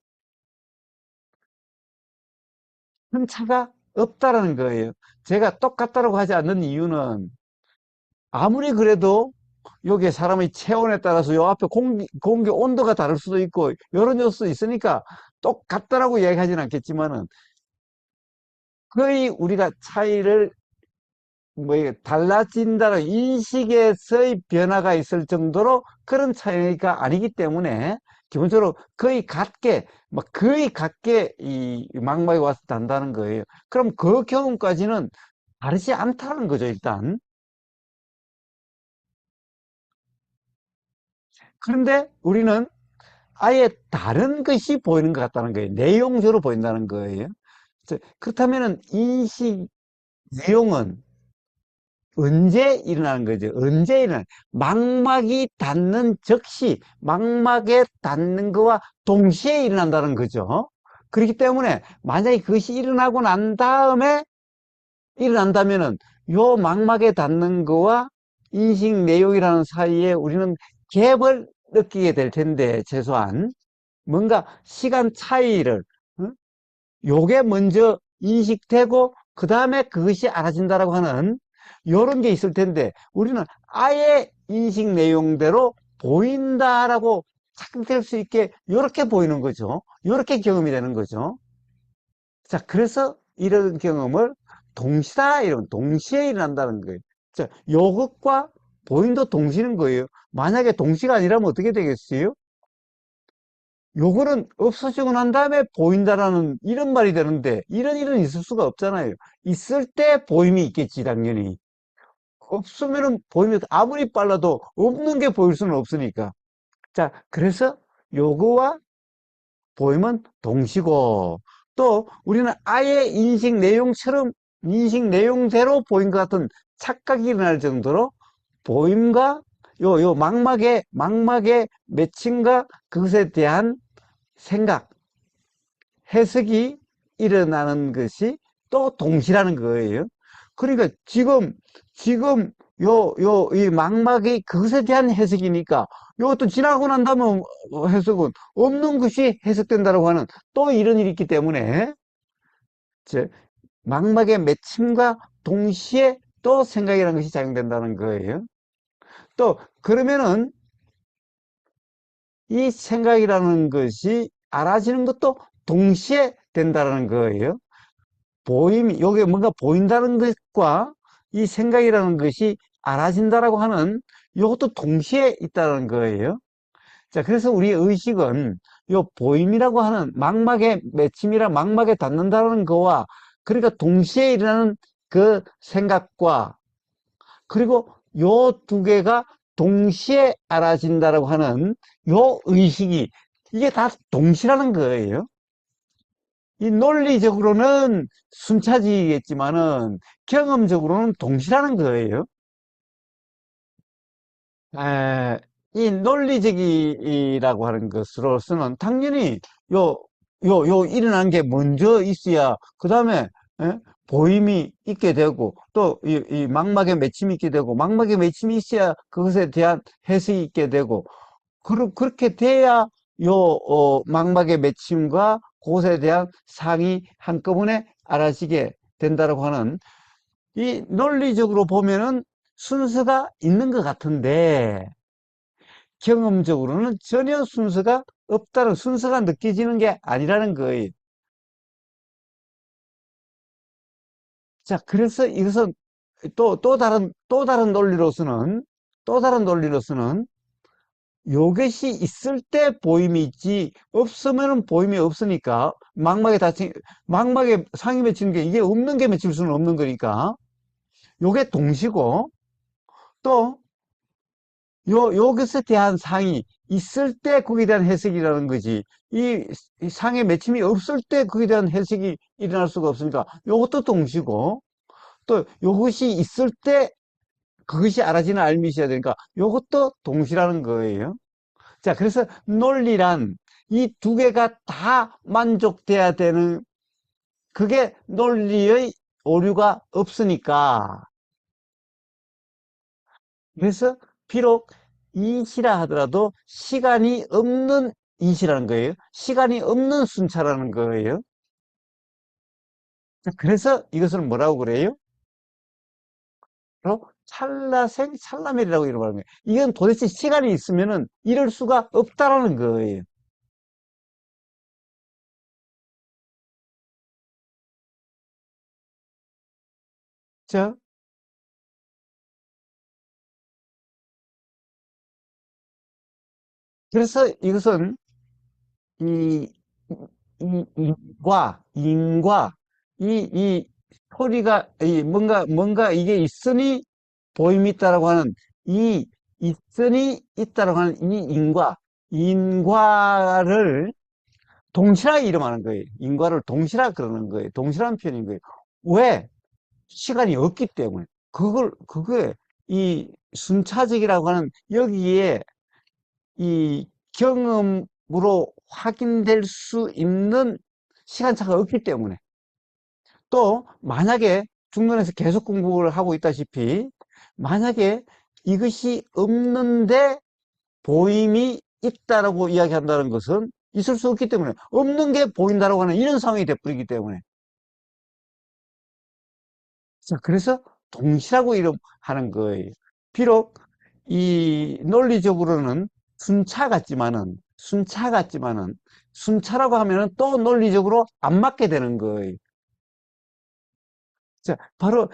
큰 차가 없다라는 거예요. 제가 똑같다라고 하지 않는 이유는 아무리 그래도 요게 사람의 체온에 따라서 요 앞에 공기 온도가 다를 수도 있고 여러 요소도 있으니까 똑같다라고 이야기하지는 않겠지만은 거의 우리가 차이를 이게 달라진다는 인식에서의 변화가 있을 정도로 그런 차이가 아니기 때문에 기본적으로 거의 같게 이 망막에 와서 단다는 거예요. 그럼 그 경험까지는 다르지 않다는 거죠, 일단. 그런데 우리는 아예 다른 것이 보이는 것 같다는 거예요. 내용적으로 보인다는 거예요. 그렇다면은 인식 내용은 언제 일어나는 거죠? 망막이 닿는 즉시 망막에 닿는 거와 동시에 일어난다는 거죠. 그렇기 때문에 만약에 그것이 일어난다면은 요 망막에 닿는 거와 인식 내용이라는 사이에 우리는 갭을 느끼게 될 텐데 최소한 뭔가 시간 차이를 어? 요게 먼저 인식되고 그 다음에 그것이 알아진다라고 하는 요런 게 있을 텐데 우리는 아예 인식 내용대로 보인다라고 착각될 수 있게 요렇게 보이는 거죠. 요렇게 경험이 되는 거죠. 자, 그래서 이런 경험을 이런 동시에 일어난다는 거예요. 자, 요것과 보인도 동시는 거예요. 만약에 동시가 아니라면 어떻게 되겠어요? 요거는 없어지고 난 다음에 보인다라는 이런 말이 되는데 이런 일은 있을 수가 없잖아요. 있을 때 보임이 있겠지 당연히. 없으면은 보임이 아무리 빨라도 없는 게 보일 수는 없으니까. 자, 그래서 요거와 보임은 동시고, 또 우리는 아예 인식 내용대로 보임 같은 착각이 일어날 정도로 보임과 요 망막의 맺힘과 그것에 대한 생각, 해석이 일어나는 것이 또 동시라는 거예요. 그러니까 이 망막이 그것에 대한 해석이니까 이것도 지나고 난 다음에 해석은 없는 것이 해석된다고 하는 또 이런 일이 있기 때문에 즉 망막의 맺힘과 동시에 또 생각이라는 것이 작용된다는 거예요. 또 그러면은 이 생각이라는 것이 알아지는 것도 동시에 된다는 거예요. 요게 뭔가 보인다는 것과 이 생각이라는 것이 알아진다라고 하는 이것도 동시에 있다는 거예요. 자, 그래서 우리 의식은 요 보임이라고 하는 망막의 맺힘이라 망막에 닿는다는 거와 그러니까 동시에 일어나는 그 생각과 그리고 요 두 개가 동시에 알아진다라고 하는 요 의식이 이게 다 동시라는 거예요. 이 논리적으로는 순차적이겠지만은 경험적으로는 동시라는 거예요. 에, 이 논리적이라고 하는 것으로서는 당연히 요, 요 일어난 게 먼저 있어야 그 다음에 보임이 있게 되고 또 이 망막에 맺힘이 있게 되고 망막에 맺힘이 있어야 그것에 대한 해석이 있게 되고 그렇게 돼야 망막의 맺힘과 그것에 대한 상이 한꺼번에 알아지게 된다고 하는 이 논리적으로 보면은 순서가 있는 것 같은데 경험적으로는 전혀 순서가 없다는 순서가 느껴지는 게 아니라는 거예요. 자, 그래서 이것은 또 다른 논리로서는 요것이 있을 때 보임이 있지 없으면은 보임이 없으니까 망막에 상이 맺히는 게 이게 없는 게 맺힐 수는 없는 거니까 요게 동시고 또 요것에 대한 상이 있을 때 거기에 대한 해석이라는 거지 이 상의 맺힘이 없을 때 거기에 대한 해석이 일어날 수가 없으니까 요것도 동시고 또 요것이 있을 때 그것이 알아지는 알미있어야 되니까 요것도 동시라는 거예요. 자, 그래서 논리란 이 두 개가 다 만족돼야 되는 그게 논리의 오류가 없으니까. 그래서 비록 이시라 하더라도 시간이 없는 이시라는 거예요. 시간이 없는 순차라는 거예요. 자, 그래서 이것을 뭐라고 그래요? 바로 찰나생 찰나멸이라고 이러는 거예요. 이건 도대체 시간이 있으면은 이럴 수가 없다라는 거예요. 자, 그래서 이것은 이, 인과, 이 소리가, 뭔가 이게 있으니 보임이 있다라고 하는, 이, 있으니 있다라고 하는 이 인과를 동시라 이름하는 거예요. 인과를 동시라 그러는 거예요. 동시라는 표현인 거예요. 왜? 시간이 없기 때문에. 그게, 이 순차적이라고 하는 여기에 이 경험으로 확인될 수 있는 시간차가 없기 때문에 또 만약에 중간에서 계속 공부를 하고 있다시피 만약에 이것이 없는데 보임이 있다라고 이야기한다는 것은 있을 수 없기 때문에 없는 게 보인다라고 하는 이런 상황이 돼버리기 때문에 자, 그래서 동시라고 이름하는 거예요. 비록 이 논리적으로는 순차 같지만은, 순차라고 하면은 또 논리적으로 안 맞게 되는 거예요. 자, 바로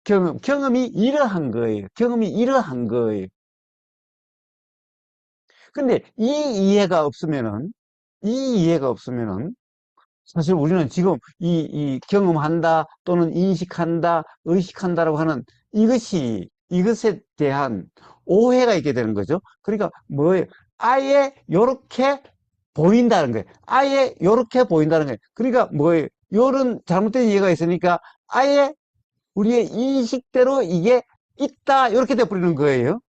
경험이 이러한 거예요. 경험이 이러한 거예요. 근데 이 이해가 없으면은 사실 우리는 지금 이 경험한다 또는 인식한다, 의식한다라고 하는 이것에 대한 오해가 있게 되는 거죠. 그러니까 뭐예요? 아예 요렇게 보인다는 거예요. 아예 요렇게 보인다는 거예요. 그러니까 뭐예요? 요런 잘못된 이해가 있으니까 아예 우리의 인식대로 이게 있다, 이렇게 돼버리는 거예요.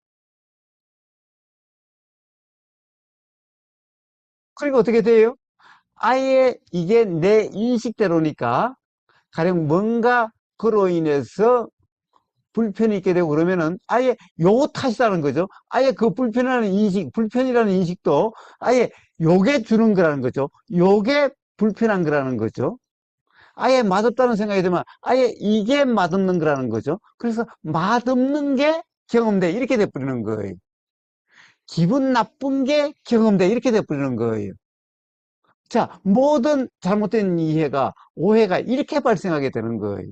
그러니까 어떻게 돼요? 아예 이게 내 인식대로니까 가령 뭔가 그로 인해서 불편이 있게 되고 그러면은 아예 요 탓이라는 거죠. 아예 그 불편이라는 인식도 아예 요게 주는 거라는 거죠. 요게 불편한 거라는 거죠. 아예 맛없다는 생각이 들면 아예 이게 맛없는 거라는 거죠. 그래서 맛없는 게 경험돼. 이렇게 돼버리는 거예요. 기분 나쁜 게 경험돼. 이렇게 돼버리는 거예요. 자, 모든 잘못된 이해가, 오해가 이렇게 발생하게 되는 거예요.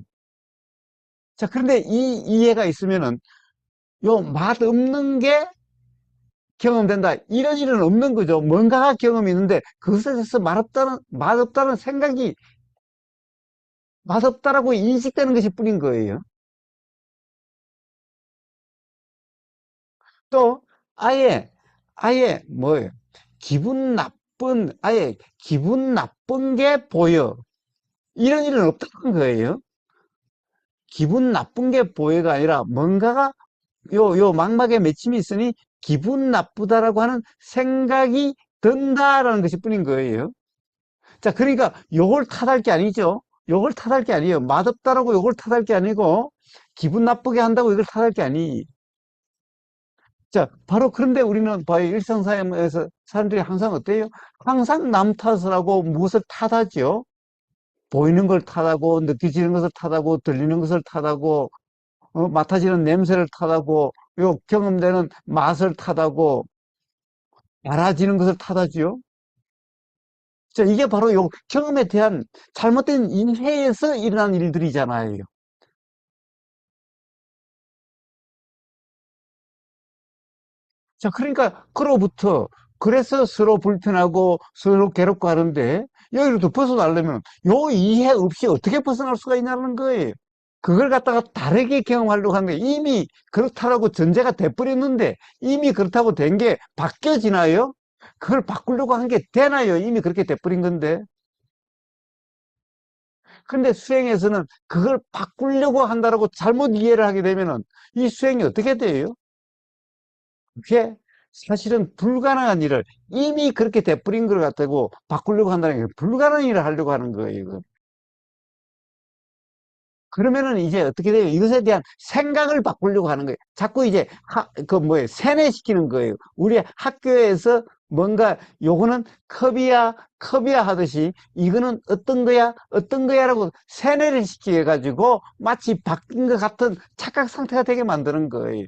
자, 그런데 이 이해가 있으면은 요 맛없는 게 경험된다. 이런 일은 없는 거죠. 뭔가가 경험이 있는데 그것에 대해서 맛없다는 생각이 맛없다라고 인식되는 것이 뿐인 거예요. 또 아예 뭐예요? 기분 나쁜 게 보여. 이런 일은 없다는 거예요. 기분 나쁜 게 보여가 아니라 뭔가가 요 망막에 맺힘이 있으니 기분 나쁘다라고 하는 생각이 든다라는 것이 뿐인 거예요. 자, 그러니까 요걸 탓할 게 아니죠. 요걸 탓할 게 아니에요. 맛없다라고 요걸 탓할 게 아니고 기분 나쁘게 한다고 이걸 탓할 게 아니. 자, 바로 그런데 우리는 봐요. 일상생활에서 사람들이 항상 어때요? 항상 남 탓을 하고 무엇을 탓하죠? 보이는 걸 탓하고, 느껴지는 것을 탓하고, 들리는 것을 탓하고, 맡아지는 냄새를 탓하고, 요 경험되는 맛을 탓하고, 알아지는 것을 탓하지요. 자, 이게 바로 요 경험에 대한 잘못된 인해에서 일어난 일들이잖아요. 자, 그러니까, 그래서 서로 불편하고 서로 괴롭고 하는데, 여기로부터 벗어나려면 요 이해 없이 어떻게 벗어날 수가 있냐는 거예요. 그걸 갖다가 다르게 경험하려고 하는 게 이미 그렇다라고 전제가 돼버렸는데, 이미 그렇다고 된 게 바뀌어지나요? 그걸 바꾸려고 한 게 되나요? 이미 그렇게 돼버린 건데. 근데 수행에서는 그걸 바꾸려고 한다라고 잘못 이해를 하게 되면은 이 수행이 어떻게 돼요? 그게 사실은 불가능한 일을 이미 그렇게 돼버린 걸 갖다고 바꾸려고 한다는 게 불가능한 일을 하려고 하는 거예요. 이거. 그러면은 이제 어떻게 돼요? 이것에 대한 생각을 바꾸려고 하는 거예요. 자꾸 이제 세뇌시키는 거예요. 우리 학교에서 뭔가 요거는 컵이야 하듯이 이거는 어떤 거야라고 세뇌를 시켜가지고 마치 바뀐 것 같은 착각 상태가 되게 만드는 거예요.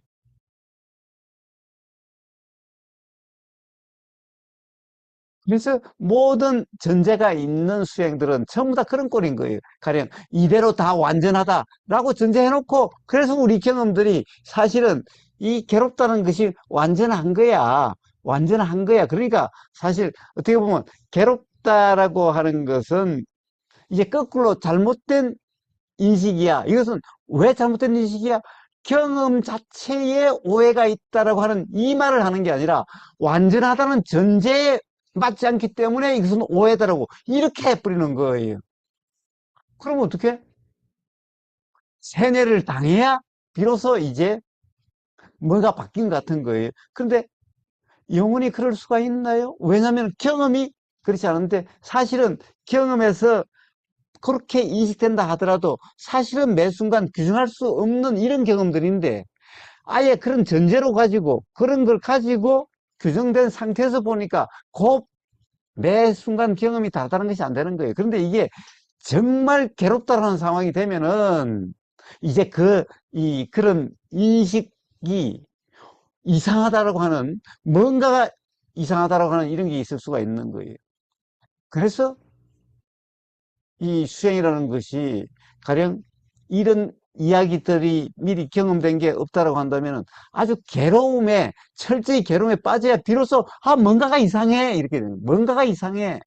그래서 모든 전제가 있는 수행들은 전부 다 그런 꼴인 거예요. 가령 이대로 다 완전하다라고 전제해놓고 그래서 우리 경험들이 사실은 이 괴롭다는 것이 완전한 거야. 완전한 거야. 그러니까 사실 어떻게 보면 괴롭다라고 하는 것은 이제 거꾸로 잘못된 인식이야. 이것은 왜 잘못된 인식이야? 경험 자체에 오해가 있다라고 하는 이 말을 하는 게 아니라 완전하다는 전제에 맞지 않기 때문에 이것은 오해다라고 이렇게 해버리는 거예요. 그러면 어떻게? 세뇌를 당해야 비로소 이제 뭔가 바뀐 것 같은 거예요. 그런데 영원히 그럴 수가 있나요? 왜냐하면 경험이 그렇지 않은데 사실은 경험에서 그렇게 인식된다 하더라도 사실은 매 순간 규정할 수 없는 이런 경험들인데 아예 그런 전제로 가지고 그런 걸 가지고 규정된 상태에서 보니까 그 매 순간 경험이 다르다는 것이 안 되는 거예요. 그런데 이게 정말 괴롭다라는 상황이 되면은 이제 그런 인식이 이상하다라고 하는 뭔가가 이상하다라고 하는 이런 게 있을 수가 있는 거예요. 그래서 이 수행이라는 것이 가령 이런 이야기들이 미리 경험된 게 없다라고 한다면 아주 철저히 괴로움에 빠져야 비로소 뭔가가 이상해 이렇게 되는 거예요. 뭔가가 이상해.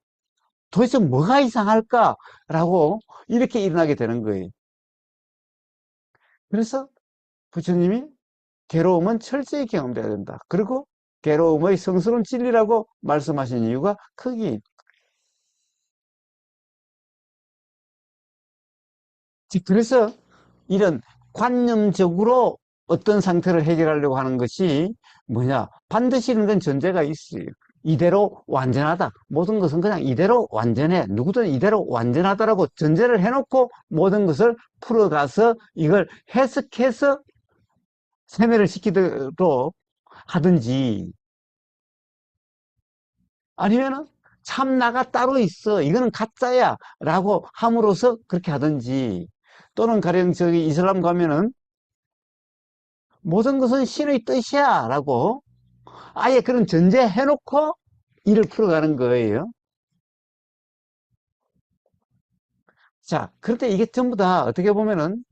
도대체 뭐가 이상할까라고 이렇게 일어나게 되는 거예요. 그래서 부처님이 괴로움은 철저히 경험돼야 된다. 그리고 괴로움의 성스러운 진리라고 말씀하신 이유가 크기. 그래서 이런 관념적으로 어떤 상태를 해결하려고 하는 것이 뭐냐? 반드시 이런 건 전제가 있어요. 이대로 완전하다. 모든 것은 그냥 이대로 완전해. 누구든 이대로 완전하다라고 전제를 해놓고 모든 것을 풀어가서 이걸 해석해서 세뇌를 시키도록 하든지, 아니면은 참나가 따로 있어. 이거는 가짜야. 라고 함으로써 그렇게 하든지, 또는 가령 저기 이슬람 가면은 모든 것은 신의 뜻이야. 라고 아예 그런 전제 해놓고 일을 풀어가는 거예요. 자, 그런데 이게 전부 다 어떻게 보면은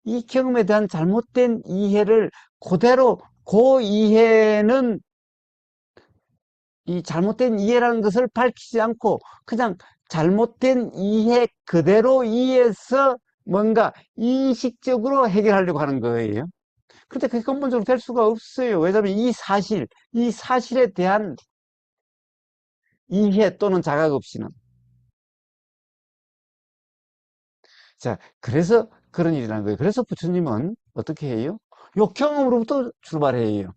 이 경험에 대한 잘못된 이해를 그대로, 그 이해는 이 잘못된 이해라는 것을 밝히지 않고 그냥 잘못된 이해 그대로 이해해서 뭔가 인식적으로 해결하려고 하는 거예요. 그런데 그게 근본적으로 될 수가 없어요. 왜냐하면 이 사실에 대한 이해 또는 자각 없이는. 자, 그래서 그런 일이 라는 거예요. 그래서 부처님은 어떻게 해요? 요 경험으로부터 출발해요.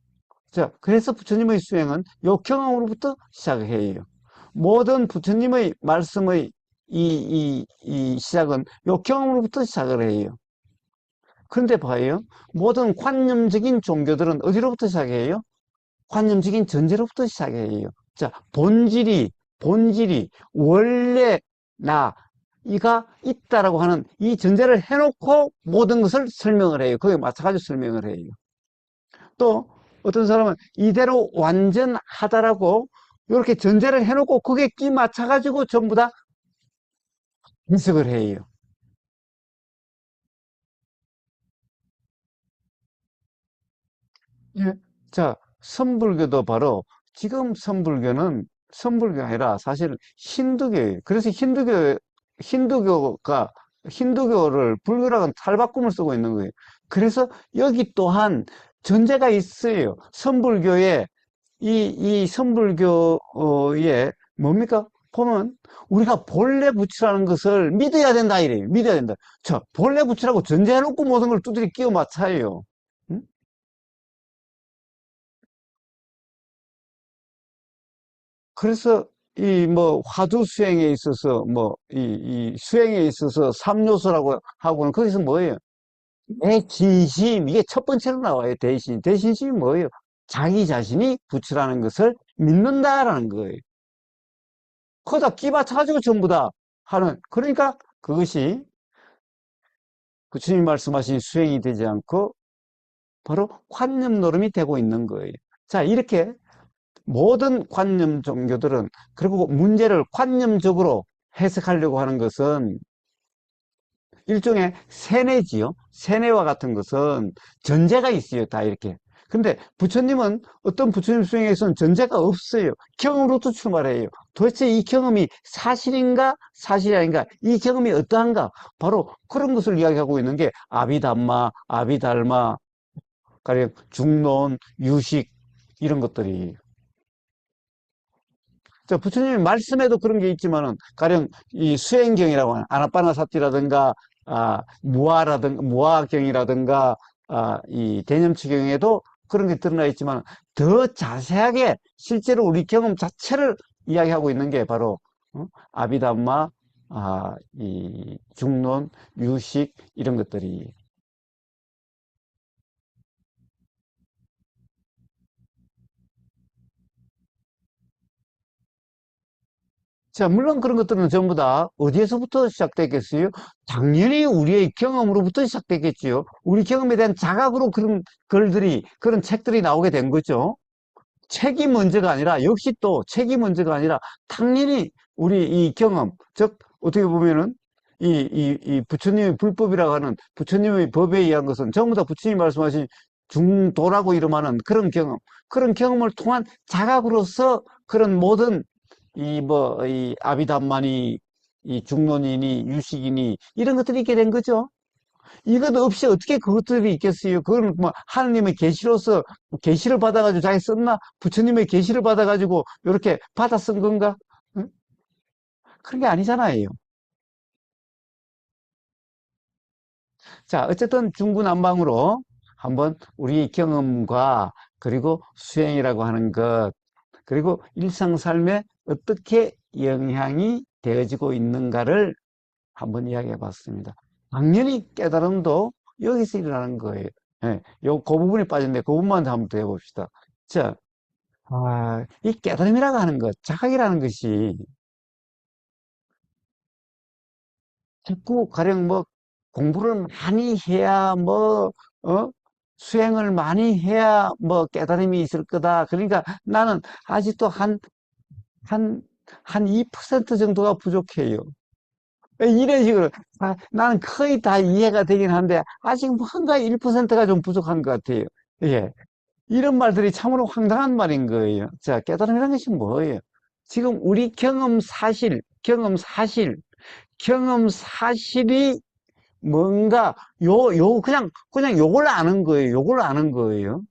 자, 그래서 부처님의 수행은 요 경험으로부터 시작해요. 모든 부처님의 말씀의 이 시작은 요 경험으로부터 시작을 해요. 그런데 봐요. 모든 관념적인 종교들은 어디로부터 시작해요? 관념적인 전제로부터 시작해요. 자, 본질이 원래 나, 이가 있다라고 하는 이 전제를 해놓고 모든 것을 설명을 해요. 거기에 마찬가지로 설명을 해요. 또 어떤 사람은 이대로 완전하다라고 이렇게 전제를 해놓고 그게 끼 맞춰가지고 전부 다 해석을 해요. 예. 자, 선불교도 바로 지금 선불교가 아니라 사실 힌두교예요. 그래서 힌두교가 힌두교를 불교랑은 탈바꿈을 쓰고 있는 거예요. 그래서 여기 또한 전제가 있어요. 선불교에 이 선불교에 뭡니까? 보면 우리가 본래 부처라는 것을 믿어야 된다 이래요. 믿어야 된다. 자, 본래 부처라고 전제해놓고 모든 걸 두드려 끼워 맞춰요. 응? 그래서 이 뭐 화두 수행에 있어서 뭐 이 수행에 있어서 삼요소라고 하고는 거기서 뭐예요? 대진심, 이게 첫 번째로 나와요. 대신심이 뭐예요? 자기 자신이 부처라는 것을 믿는다라는 거예요. 거기다 끼받쳐가지고 전부 다 하는, 그러니까 그것이 부처님이 말씀하신 수행이 되지 않고 바로 관념 노름이 되고 있는 거예요. 자, 이렇게 모든 관념 종교들은, 그리고 문제를 관념적으로 해석하려고 하는 것은 일종의 세뇌지요. 세뇌와 같은 것은 전제가 있어요. 다 이렇게. 근데 부처님은 어떤 부처님 수행에서는 전제가 없어요. 경험으로부터 출발해요. 도대체 이 경험이 사실인가 사실이 아닌가, 이 경험이 어떠한가, 바로 그런 것을 이야기하고 있는 게 아비담마, 아비달마, 가령 중론, 유식, 이런 것들이. 저 부처님의 말씀에도 그런 게 있지만은, 가령 이 수행경이라고 하는 아나빠나사티라든가 무아경이라든가 이 대념치경에도 그런 게 드러나 있지만, 더 자세하게 실제로 우리 경험 자체를 이야기하고 있는 게 바로 아비담마, 이 중론, 유식, 이런 것들이. 자, 물론 그런 것들은 전부 다 어디에서부터 시작됐겠어요? 당연히 우리의 경험으로부터 시작됐겠지요. 우리 경험에 대한 자각으로 그런 글들이, 그런 책들이 나오게 된 거죠. 책이 먼저가 아니라, 역시 또 책이 먼저가 아니라, 당연히 우리 이 경험, 즉, 어떻게 보면은, 이 부처님의 불법이라고 하는 부처님의 법에 의한 것은 전부 다 부처님이 말씀하신 중도라고 이름하는 그런 경험, 그런 경험을 통한 자각으로서 그런 모든 이 아비담마니, 이 중론이니, 유식이니, 이런 것들이 있게 된 거죠. 이것 없이 어떻게 그것들이 있겠어요? 그건 뭐, 하느님의 계시로서, 계시를 받아가지고 자기 썼나? 부처님의 계시를 받아가지고, 이렇게 받아 쓴 건가? 응? 그런 게 아니잖아요. 자, 어쨌든 중구난방으로 한번 우리 경험과 그리고 수행이라고 하는 것, 그리고 일상 삶에 어떻게 영향이 되어지고 있는가를 한번 이야기해 봤습니다. 당연히 깨달음도 여기서 일어나는 거예요. 예, 그 부분이 빠졌는데 그 부분만 한번 더 해봅시다. 자, 이 깨달음이라고 하는 것, 자각이라는 것이 자꾸 가령 뭐 공부를 많이 해야 뭐, 어? 수행을 많이 해야 뭐 깨달음이 있을 거다. 그러니까 나는 아직도 한, 한 2% 정도가 부족해요. 이런 식으로 나는 거의 다 이해가 되긴 한데 아직 뭔가 1%가 좀 부족한 것 같아요. 예. 이런 말들이 참으로 황당한 말인 거예요. 자, 깨달음이라는 것이 뭐예요? 지금 우리 경험 사실이 뭔가 그냥 요걸 아는 거예요. 요걸 아는 거예요.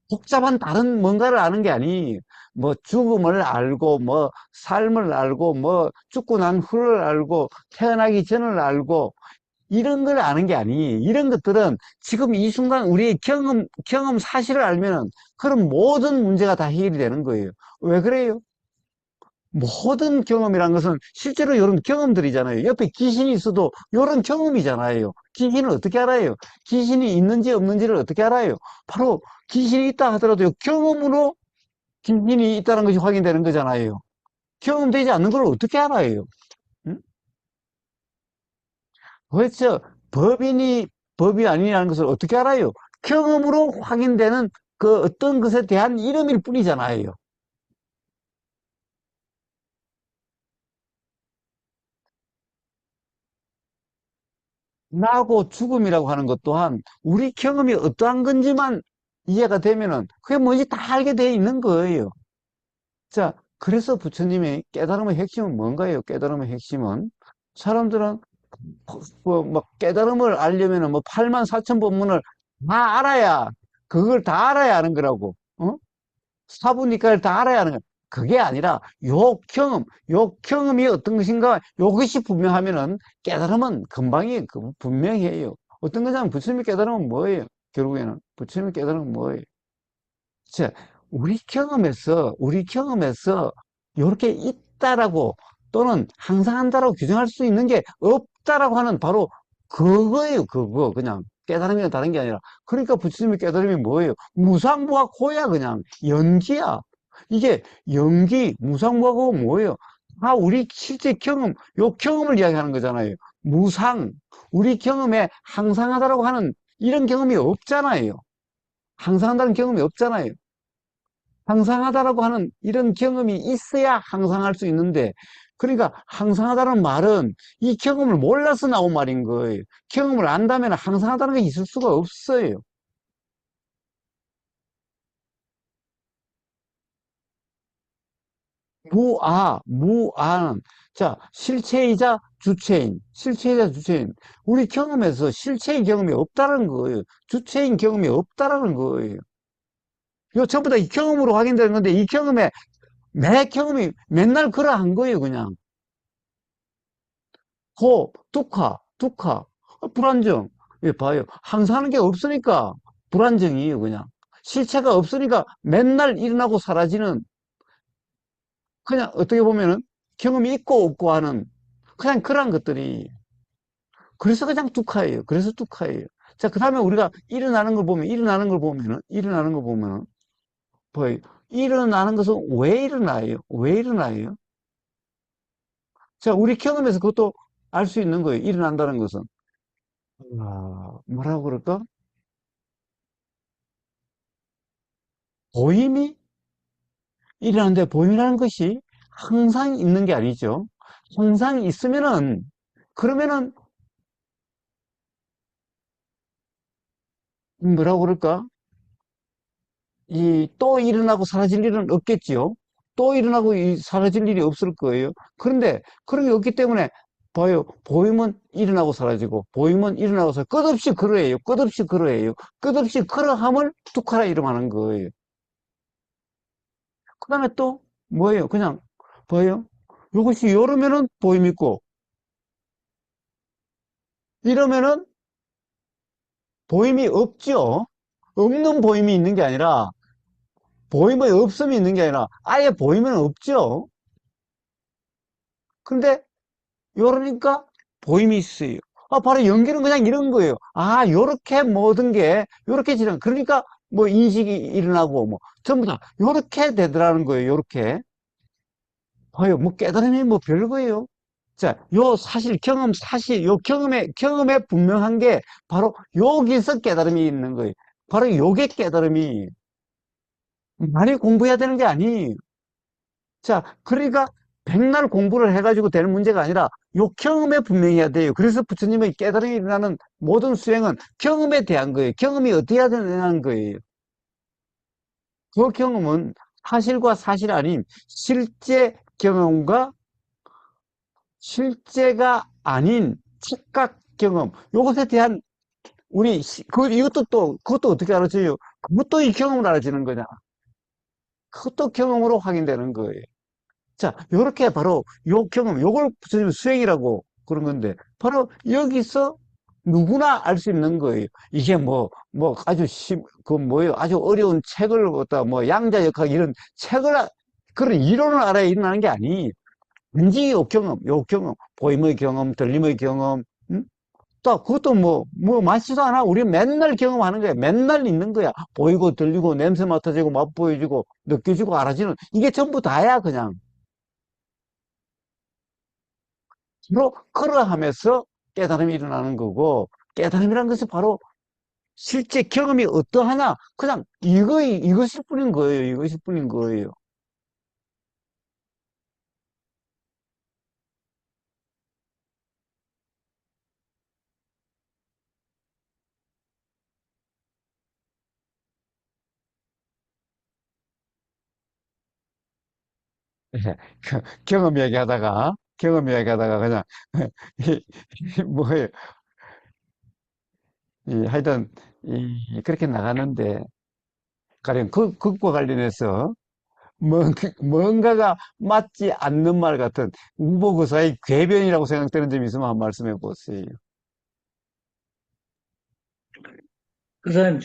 복잡한 다른 뭔가를 아는 게 아니, 뭐 죽음을 알고, 뭐 삶을 알고, 뭐 죽고 난 후를 알고, 태어나기 전을 알고, 이런 걸 아는 게 아니, 이런 것들은 지금 이 순간 우리의 경험 사실을 알면은 그런 모든 문제가 다 해결이 되는 거예요. 왜 그래요? 모든 경험이란 것은 실제로 이런 경험들이잖아요. 옆에 귀신이 있어도 이런 경험이잖아요. 귀신을 어떻게 알아요? 귀신이 있는지 없는지를 어떻게 알아요? 바로 귀신이 있다 하더라도 경험으로 귀신이 있다는 것이 확인되는 거잖아요. 경험되지 않는 걸 어떻게 알아요? 응? 도대체 법인이 법이 아니라는 것을 어떻게 알아요? 경험으로 확인되는 그 어떤 것에 대한 이름일 뿐이잖아요. 나고 죽음이라고 하는 것 또한 우리 경험이 어떠한 건지만 이해가 되면은 그게 뭔지 다 알게 돼 있는 거예요. 자, 그래서 부처님의 깨달음의 핵심은 뭔가요? 깨달음의 핵심은 사람들은 뭐 깨달음을 알려면은 뭐 8만 4천 법문을 다 알아야 그걸 다 알아야 하는 거라고. 어? 사부니까를 다 알아야 하는 거야. 그게 아니라 요 경험이 어떤 것인가 요것이 분명하면은 깨달음은 금방이 분명해요. 어떤 거냐면 부처님의 깨달음은 뭐예요? 결국에는 부처님의 깨달음은 뭐예요? 자, 우리 경험에서 이렇게 있다라고 또는 항상 한다라고 규정할 수 있는 게 없다라고 하는 바로 그거예요. 그거 그냥 깨달음이나 다른 게 아니라 그러니까 부처님의 깨달음이 뭐예요? 무상무화고야 그냥 연기야. 이게 연기 무상무화고 뭐예요? 다 우리 실제 요 경험을 이야기하는 거잖아요. 무상 우리 경험에 항상하다라고 하는 이런 경험이 없잖아요. 항상한다는 경험이 없잖아요. 항상하다라고 하는 이런 경험이 있어야 항상할 수 있는데, 그러니까 항상하다는 말은 이 경험을 몰라서 나온 말인 거예요. 경험을 안다면 항상하다는 게 있을 수가 없어요. 무아는, 자, 실체이자 주체인. 우리 경험에서 실체의 경험이 없다는 거예요. 주체인 경험이 없다라는 거예요. 이거 전부 다 이 경험으로 확인되는 건데, 이 경험에, 내 경험이 맨날 그러한 거예요, 그냥. 불안정. 예, 봐요. 항상 하는 게 없으니까 불안정이에요, 그냥. 실체가 없으니까 맨날 일어나고 사라지는, 그냥 어떻게 보면은 경험이 있고 없고 하는 그냥 그런 것들이. 그래서 그냥 두카예요. 그래서 두카예요. 자, 그 다음에 우리가 일어나는 걸 보면은, 봐요. 일어나는 것은 왜 일어나요? 왜 일어나요? 자, 우리 경험에서 그것도 알 수 있는 거예요. 일어난다는 것은. 뭐라고 그럴까? 보임이 일어나는데 보임이라는 것이 항상 있는 게 아니죠. 항상 있으면은, 그러면은, 뭐라고 그럴까? 또 일어나고 사라질 일은 없겠지요. 또 일어나고 사라질 일이 없을 거예요. 그런데 그런 게 없기 때문에 봐요. 보이면 일어나고 사라지고, 보이면 일어나고 사라지고, 끝없이 그러해요. 끝없이 그러해요. 끝없이 그러함을 툭하라 이름하는 거예요. 그 다음에 또 뭐예요? 그냥 봐요. 이것이 이러면은 보임 있고, 이러면은 보임이 없죠. 없는 보임이 있는 게 아니라, 보임의 없음이 있는 게 아니라, 아예 보이면 없죠. 근데 요러니까 보임이 있어요. 아, 바로 연결은 그냥 이런 거예요. 아, 요렇게 모든 게, 요렇게 지는, 그러니까 뭐 인식이 일어나고 뭐, 전부 다 요렇게 되더라는 거예요. 요렇게. 봐요. 뭐 깨달음이 뭐 별거예요. 자, 요 사실, 요 경험에 분명한 게 바로 여기서 깨달음이 있는 거예요. 바로 요게 깨달음이 많이 공부해야 되는 게 아니에요. 자, 그러니까 백날 공부를 해가지고 되는 문제가 아니라 요 경험에 분명히 해야 돼요. 그래서 부처님의 깨달음이 일어나는 모든 수행은 경험에 대한 거예요. 경험이 어떻게 해야 되는 거예요. 그 경험은 사실과 사실이 아닌 실제 경험과 실제가 아닌 착각 경험. 요것에 대한 이것도 또, 그것도 어떻게 알아져요? 그것도 이 경험을 알아지는 거냐. 그것도 경험으로 확인되는 거예요. 자, 요렇게 바로 요 경험, 요걸 부처님 수행이라고 그런 건데, 바로 여기서 누구나 알 수 있는 거예요. 이게 아주 뭐예요? 아주 어려운 책을 갖다 양자역학 이런 책을, 그런 이론을 알아야 일어나는 게 아니. 단지 요 경험, 보임의 경험, 들림의 경험, 응? 또 그것도 많지도 않아. 우리 맨날 경험하는 거야. 맨날 있는 거야. 보이고, 들리고, 냄새 맡아지고, 맛보여지고, 느껴지고, 알아지는. 이게 전부 다야, 그냥. 바로 그러하면서 깨달음이 일어나는 거고, 깨달음이라는 것이 바로 실제 경험이 어떠하냐, 그냥 이것일 뿐인 거예요. 이것일 뿐인 거예요. 예, 경험 얘기하다가 그냥, 뭐예요. 하여튼, 그렇게 나가는데, 가령 그것과 관련해서 뭔가가 맞지 않는 말 같은 우보그사의 궤변이라고 생각되는 점이 있으면 한번 말씀해 보세요. 그 사람,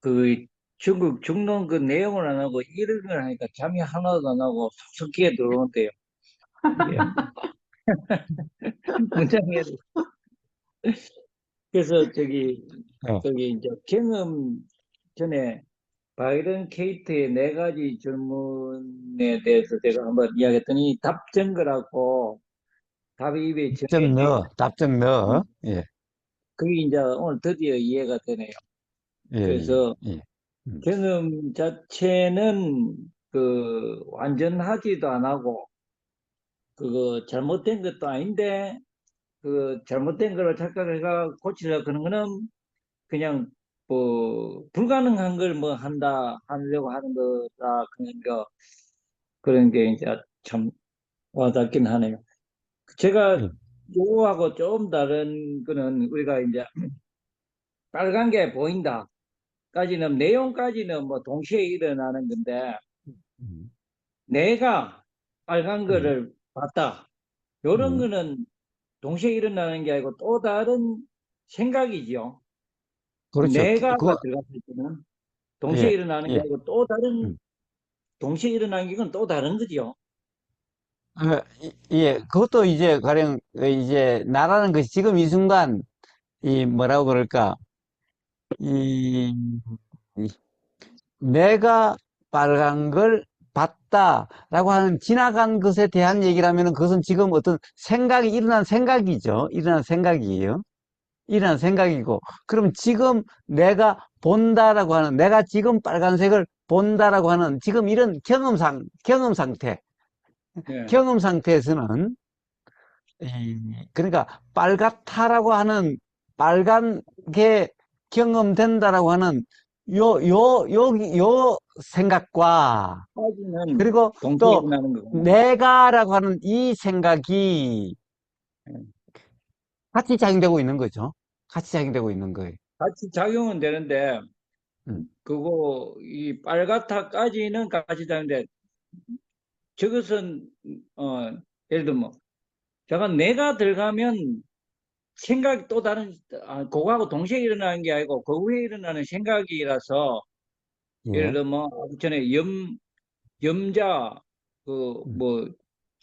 그, 중국 중론 그 내용을 안 하고 이런 걸 하니까 잠이 하나도 안 나고 속속 끼게 들어오는데요. 예. 문장에. 그래서 어, 이제 경험 전에 바이런 케이트의 네 가지 질문에 대해서 제가 한번 이야기했더니 답정거라고 답이 입에 정해져 있는, 답정 넣어. 예, 그게 이제 오늘 드디어 이해가 되네요. 예, 예, 그래서 예. 음, 경험 자체는 그 완전하지도 안 하고 그거 잘못된 것도 아닌데 그 잘못된 거를 착각해가 고치려고 하는 거는 그냥 뭐 불가능한 걸 뭐 하려고 하는 거다, 그런 게 이제 참 와닿긴 하네요. 제가 예. 요거하고 좀 다른 거는 우리가 이제 빨간 게 보인다까지는, 내용까지는 뭐 동시에 일어나는 건데, 음, 내가 빨간 예. 거를 봤다, 요런 음, 거는 동시에 일어나는 게 아니고 또 다른 생각이죠. 그렇죠. 내가가 들어갔을 때는 동시에 예, 일어나는 게 예. 아니고 또 다른, 음. 동시에 일어나는 게 이건 또 다른 거죠. 예, 그것도 이제 가령 이제 나라는 것이 지금 이 순간 뭐라고 그럴까 이, 이 내가 빨간 걸 봤다라고 하는 지나간 것에 대한 얘기라면 그것은 지금 어떤 생각이 일어난 생각이죠. 일어난 생각이에요. 일어난 생각이고 그럼 지금 내가 본다라고 하는 내가 지금 빨간색을 본다라고 하는 지금 이런 예. 경험 상태에서는 그러니까 빨갛다라고 하는 빨간 게 경험된다라고 하는 요 생각과, 빠지는 그리고 동시에 또 일어나는 거구나. 내가라고 하는 이 생각이 예. 같이 작용되고 있는 거죠. 같이 작용되고 있는 거예요. 같이 작용은 되는데, 음, 그거, 이 빨갛다까지는 같이 작용돼. 저것은, 어, 예를 들면, 잠깐 내가 들어가면 생각이 또 다른, 그거하고 동시에 일어나는 게 아니고, 그 후에 일어나는 생각이라서, 예를 예. 들면, 아까 전에 염자, 음, 뭐,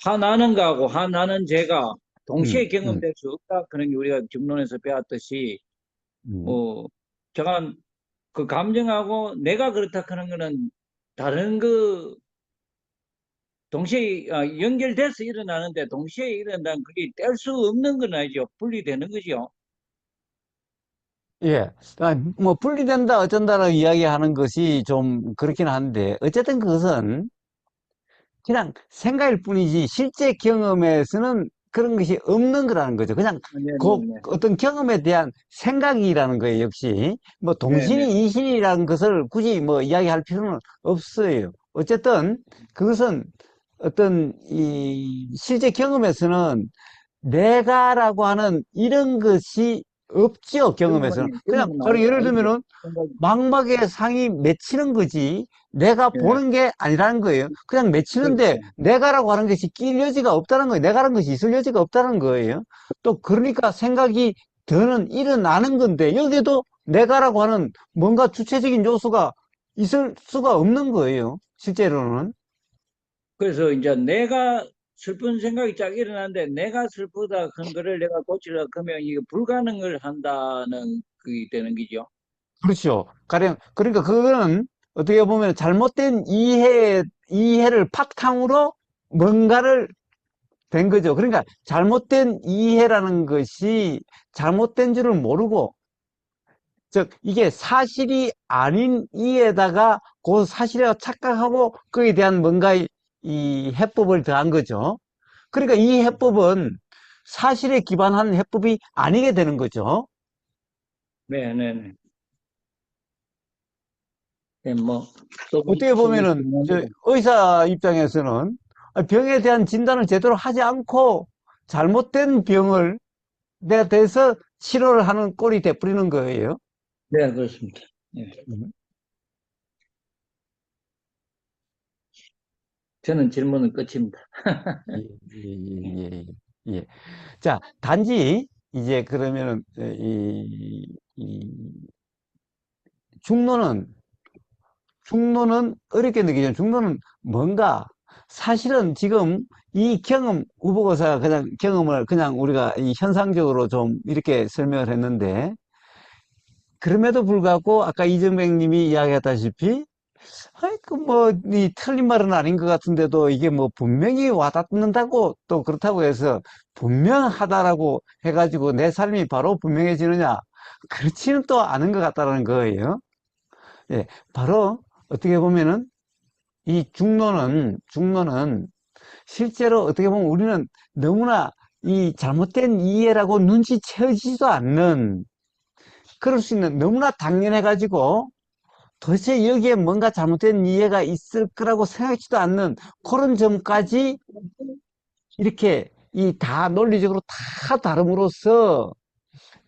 화나는 거하고 화나는 죄가 동시에 음, 음, 경험될 수 없다. 그런 게 우리가 정론에서 배웠듯이, 음. 뭐, 잠깐 그 감정하고 내가 그렇다 하는 거는 다른 그 동시에 연결돼서 일어나는데 동시에 일어난다는 그게 뗄 수 없는 건 아니죠. 분리되는 거죠. 예. 뭐, 분리된다, 어쩐다라고 이야기하는 것이 좀 그렇긴 한데, 어쨌든 그것은 그냥 생각일 뿐이지, 실제 경험에서는 그런 것이 없는 거라는 거죠. 그냥 그 네네네. 어떤 경험에 대한 생각이라는 거예요, 역시. 뭐, 네네. 동신이, 이신이라는 것을 굳이 뭐, 이야기할 필요는 없어요. 어쨌든, 그것은 어떤 이 실제 경험에서는 내가라고 하는 이런 것이 없죠, 경험에서는. 그냥 경험은 바로 예를 아니죠. 들면은 생각이. 망막에 상이 맺히는 거지 내가 예, 보는 게 아니라는 거예요. 그냥 맺히는데 그렇죠. 내가라고 하는 것이 낄 여지가 없다는 거예요. 내가라는 것이 있을 여지가 없다는 거예요. 또 그러니까 생각이 더는 일어나는 건데 여기에도 내가라고 하는 뭔가 주체적인 요소가 있을 수가 없는 거예요. 실제로는. 그래서 이제 내가 슬픈 생각이 쫙 일어나는데 내가 슬프다 그런 거를 내가 고치려 그러면 이게 불가능을 한다는 그게 되는 거죠. 그렇죠. 가령, 그러니까 그거는 어떻게 보면 잘못된 이해를 바탕으로 뭔가를 된 거죠. 그러니까 잘못된 이해라는 것이 잘못된 줄을 모르고, 즉, 이게 사실이 아닌 이에다가 그 사실이라고 착각하고 그에 대한 뭔가의 이 해법을 더한 거죠. 그러니까 이 해법은 사실에 기반한 해법이 아니게 되는 거죠. 네네네. 네, 뭐, 또 어떻게 보면은 저 질문합니다. 의사 입장에서는 병에 대한 진단을 제대로 하지 않고 잘못된 병을 내가 대해서 치료를 하는 꼴이 돼버리는 거예요. 네, 그렇습니다. 네. 음. 저는 질문은 끝입니다. 예, 예, 예, 예. 자, 단지 이제 그러면은 이 중노는 어렵게 느끼죠. 중노는 뭔가 사실은 지금 이 경험 우보고사 그냥 경험을 그냥 우리가 이 현상적으로 좀 이렇게 설명을 했는데 그럼에도 불구하고 아까 이정백 님이 이야기했다시피 아이 그뭐 이 틀린 말은 아닌 것 같은데도 이게 뭐 분명히 와닿는다고 또 그렇다고 해서 분명하다라고 해가지고 내 삶이 바로 분명해지느냐 그렇지는 또 않은 것 같다는 거예요. 예, 바로 어떻게 보면은 이 중론은 실제로 어떻게 보면 우리는 너무나 이 잘못된 이해라고 눈치채지도 않는 그럴 수 있는 너무나 당연해가지고 도대체 여기에 뭔가 잘못된 이해가 있을 거라고 생각지도 않는 그런 점까지 이렇게 이 다 논리적으로 다 다름으로써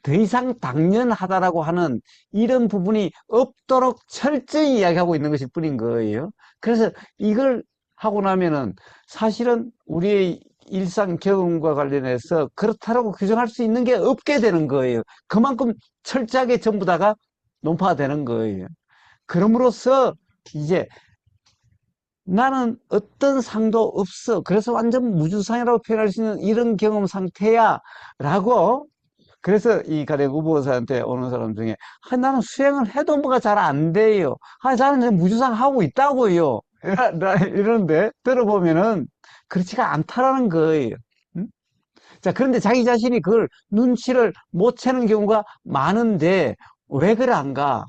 더 이상 당연하다라고 하는 이런 부분이 없도록 철저히 이야기하고 있는 것일 뿐인 거예요. 그래서 이걸 하고 나면은 사실은 우리의 일상 경험과 관련해서 그렇다라고 규정할 수 있는 게 없게 되는 거예요. 그만큼 철저하게 전부 다가 논파되는 거예요. 그럼으로써 이제 나는 어떤 상도 없어. 그래서 완전 무주상이라고 표현할 수 있는 이런 경험 상태야. 라고 그래서 이 가령 우보사한테 오는 사람 중에 나는 수행을 해도 뭐가 잘 안 돼요. 나는 무주상 하고 있다고요. 이러는데 들어보면은 그렇지가 않다라는 거예요. 음? 자, 그런데 자기 자신이 그걸 눈치를 못 채는 경우가 많은데 왜 그런가?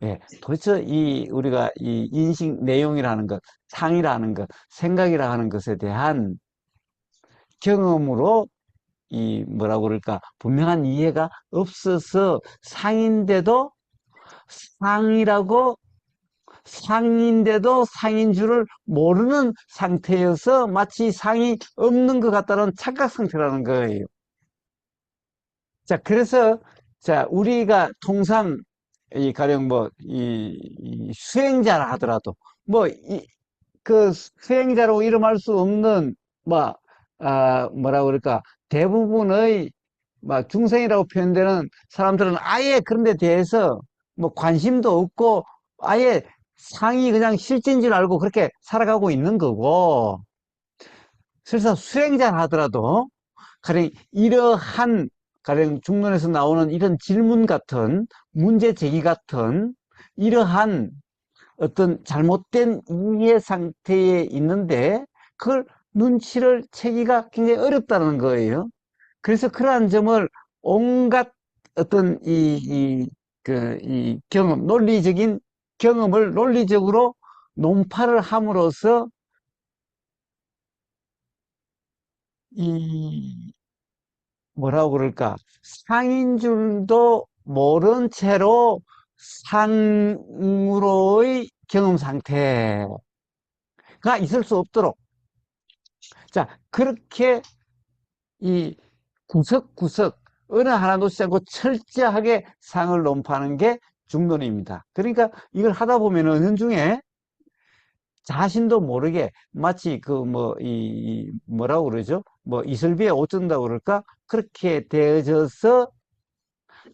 예, 도대체 우리가 이 인식 내용이라는 것, 상이라는 것, 생각이라 하는 것에 대한 경험으로 뭐라고 그럴까, 분명한 이해가 없어서 상인데도 상이라고 상인데도 상인 줄을 모르는 상태여서 마치 상이 없는 것 같다는 착각 상태라는 거예요. 자, 그래서, 자, 우리가 통상, 가령 이 수행자라 하더라도, 수행자라고 이름할 수 없는, 뭐라 그럴까, 대부분의, 중생이라고 표현되는 사람들은 아예 그런 데 대해서 관심도 없고, 아예 상이 그냥 실제인 줄 알고 그렇게 살아가고 있는 거고, 설사 수행자라 하더라도, 가령 이러한 가령 중론에서 나오는 이런 질문 같은 문제 제기 같은 이러한 어떤 잘못된 이해 상태에 있는데 그걸 눈치를 채기가 굉장히 어렵다는 거예요. 그래서 그러한 점을 온갖 어떤 이 경험, 논리적인 경험을 논리적으로 논파를 함으로써 이 뭐라고 그럴까? 상인 줄도 모른 채로 상으로의 경험 상태가 있을 수 없도록. 자, 그렇게 이 구석구석 어느 하나 놓치지 않고 철저하게 상을 논파하는 게 중론입니다. 그러니까 이걸 하다 보면 은연중에 자신도 모르게 마치 뭐라고 그러죠? 이슬비에 옷 쩐다고 그럴까? 그렇게 되어져서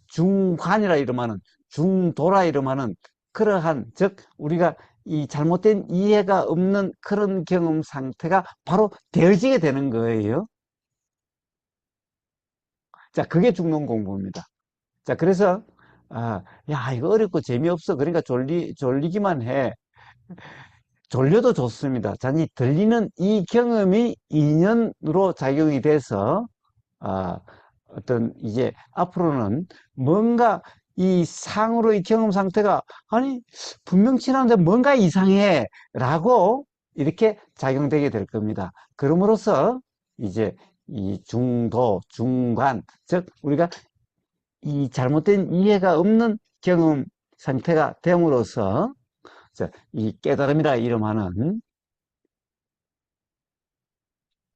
중환이라 이름하는 중도라 이름하는 그러한 즉 우리가 이 잘못된 이해가 없는 그런 경험 상태가 바로 되어지게 되는 거예요. 자, 그게 중론 공부입니다. 자, 그래서 야, 이거 어렵고 재미없어. 그러니까 졸리기만 해. 졸려도 좋습니다. 단지 들리는 이 경험이 인연으로 작용이 돼서 아, 어떤 이제 앞으로는 뭔가 이 상으로의 경험 상태가 아니 분명 친한데 뭔가 이상해 라고 이렇게 작용되게 될 겁니다. 그럼으로써 이제 이 중도, 중관, 즉 우리가 이 잘못된 이해가 없는 경험 상태가 됨으로써 이 깨달음이라 이름하는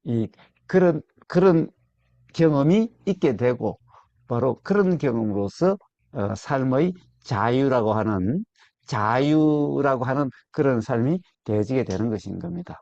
이 그런 경험이 있게 되고 바로 그런 경험으로서 삶의 자유라고 하는 그런 삶이 되어지게 되는 것인 겁니다.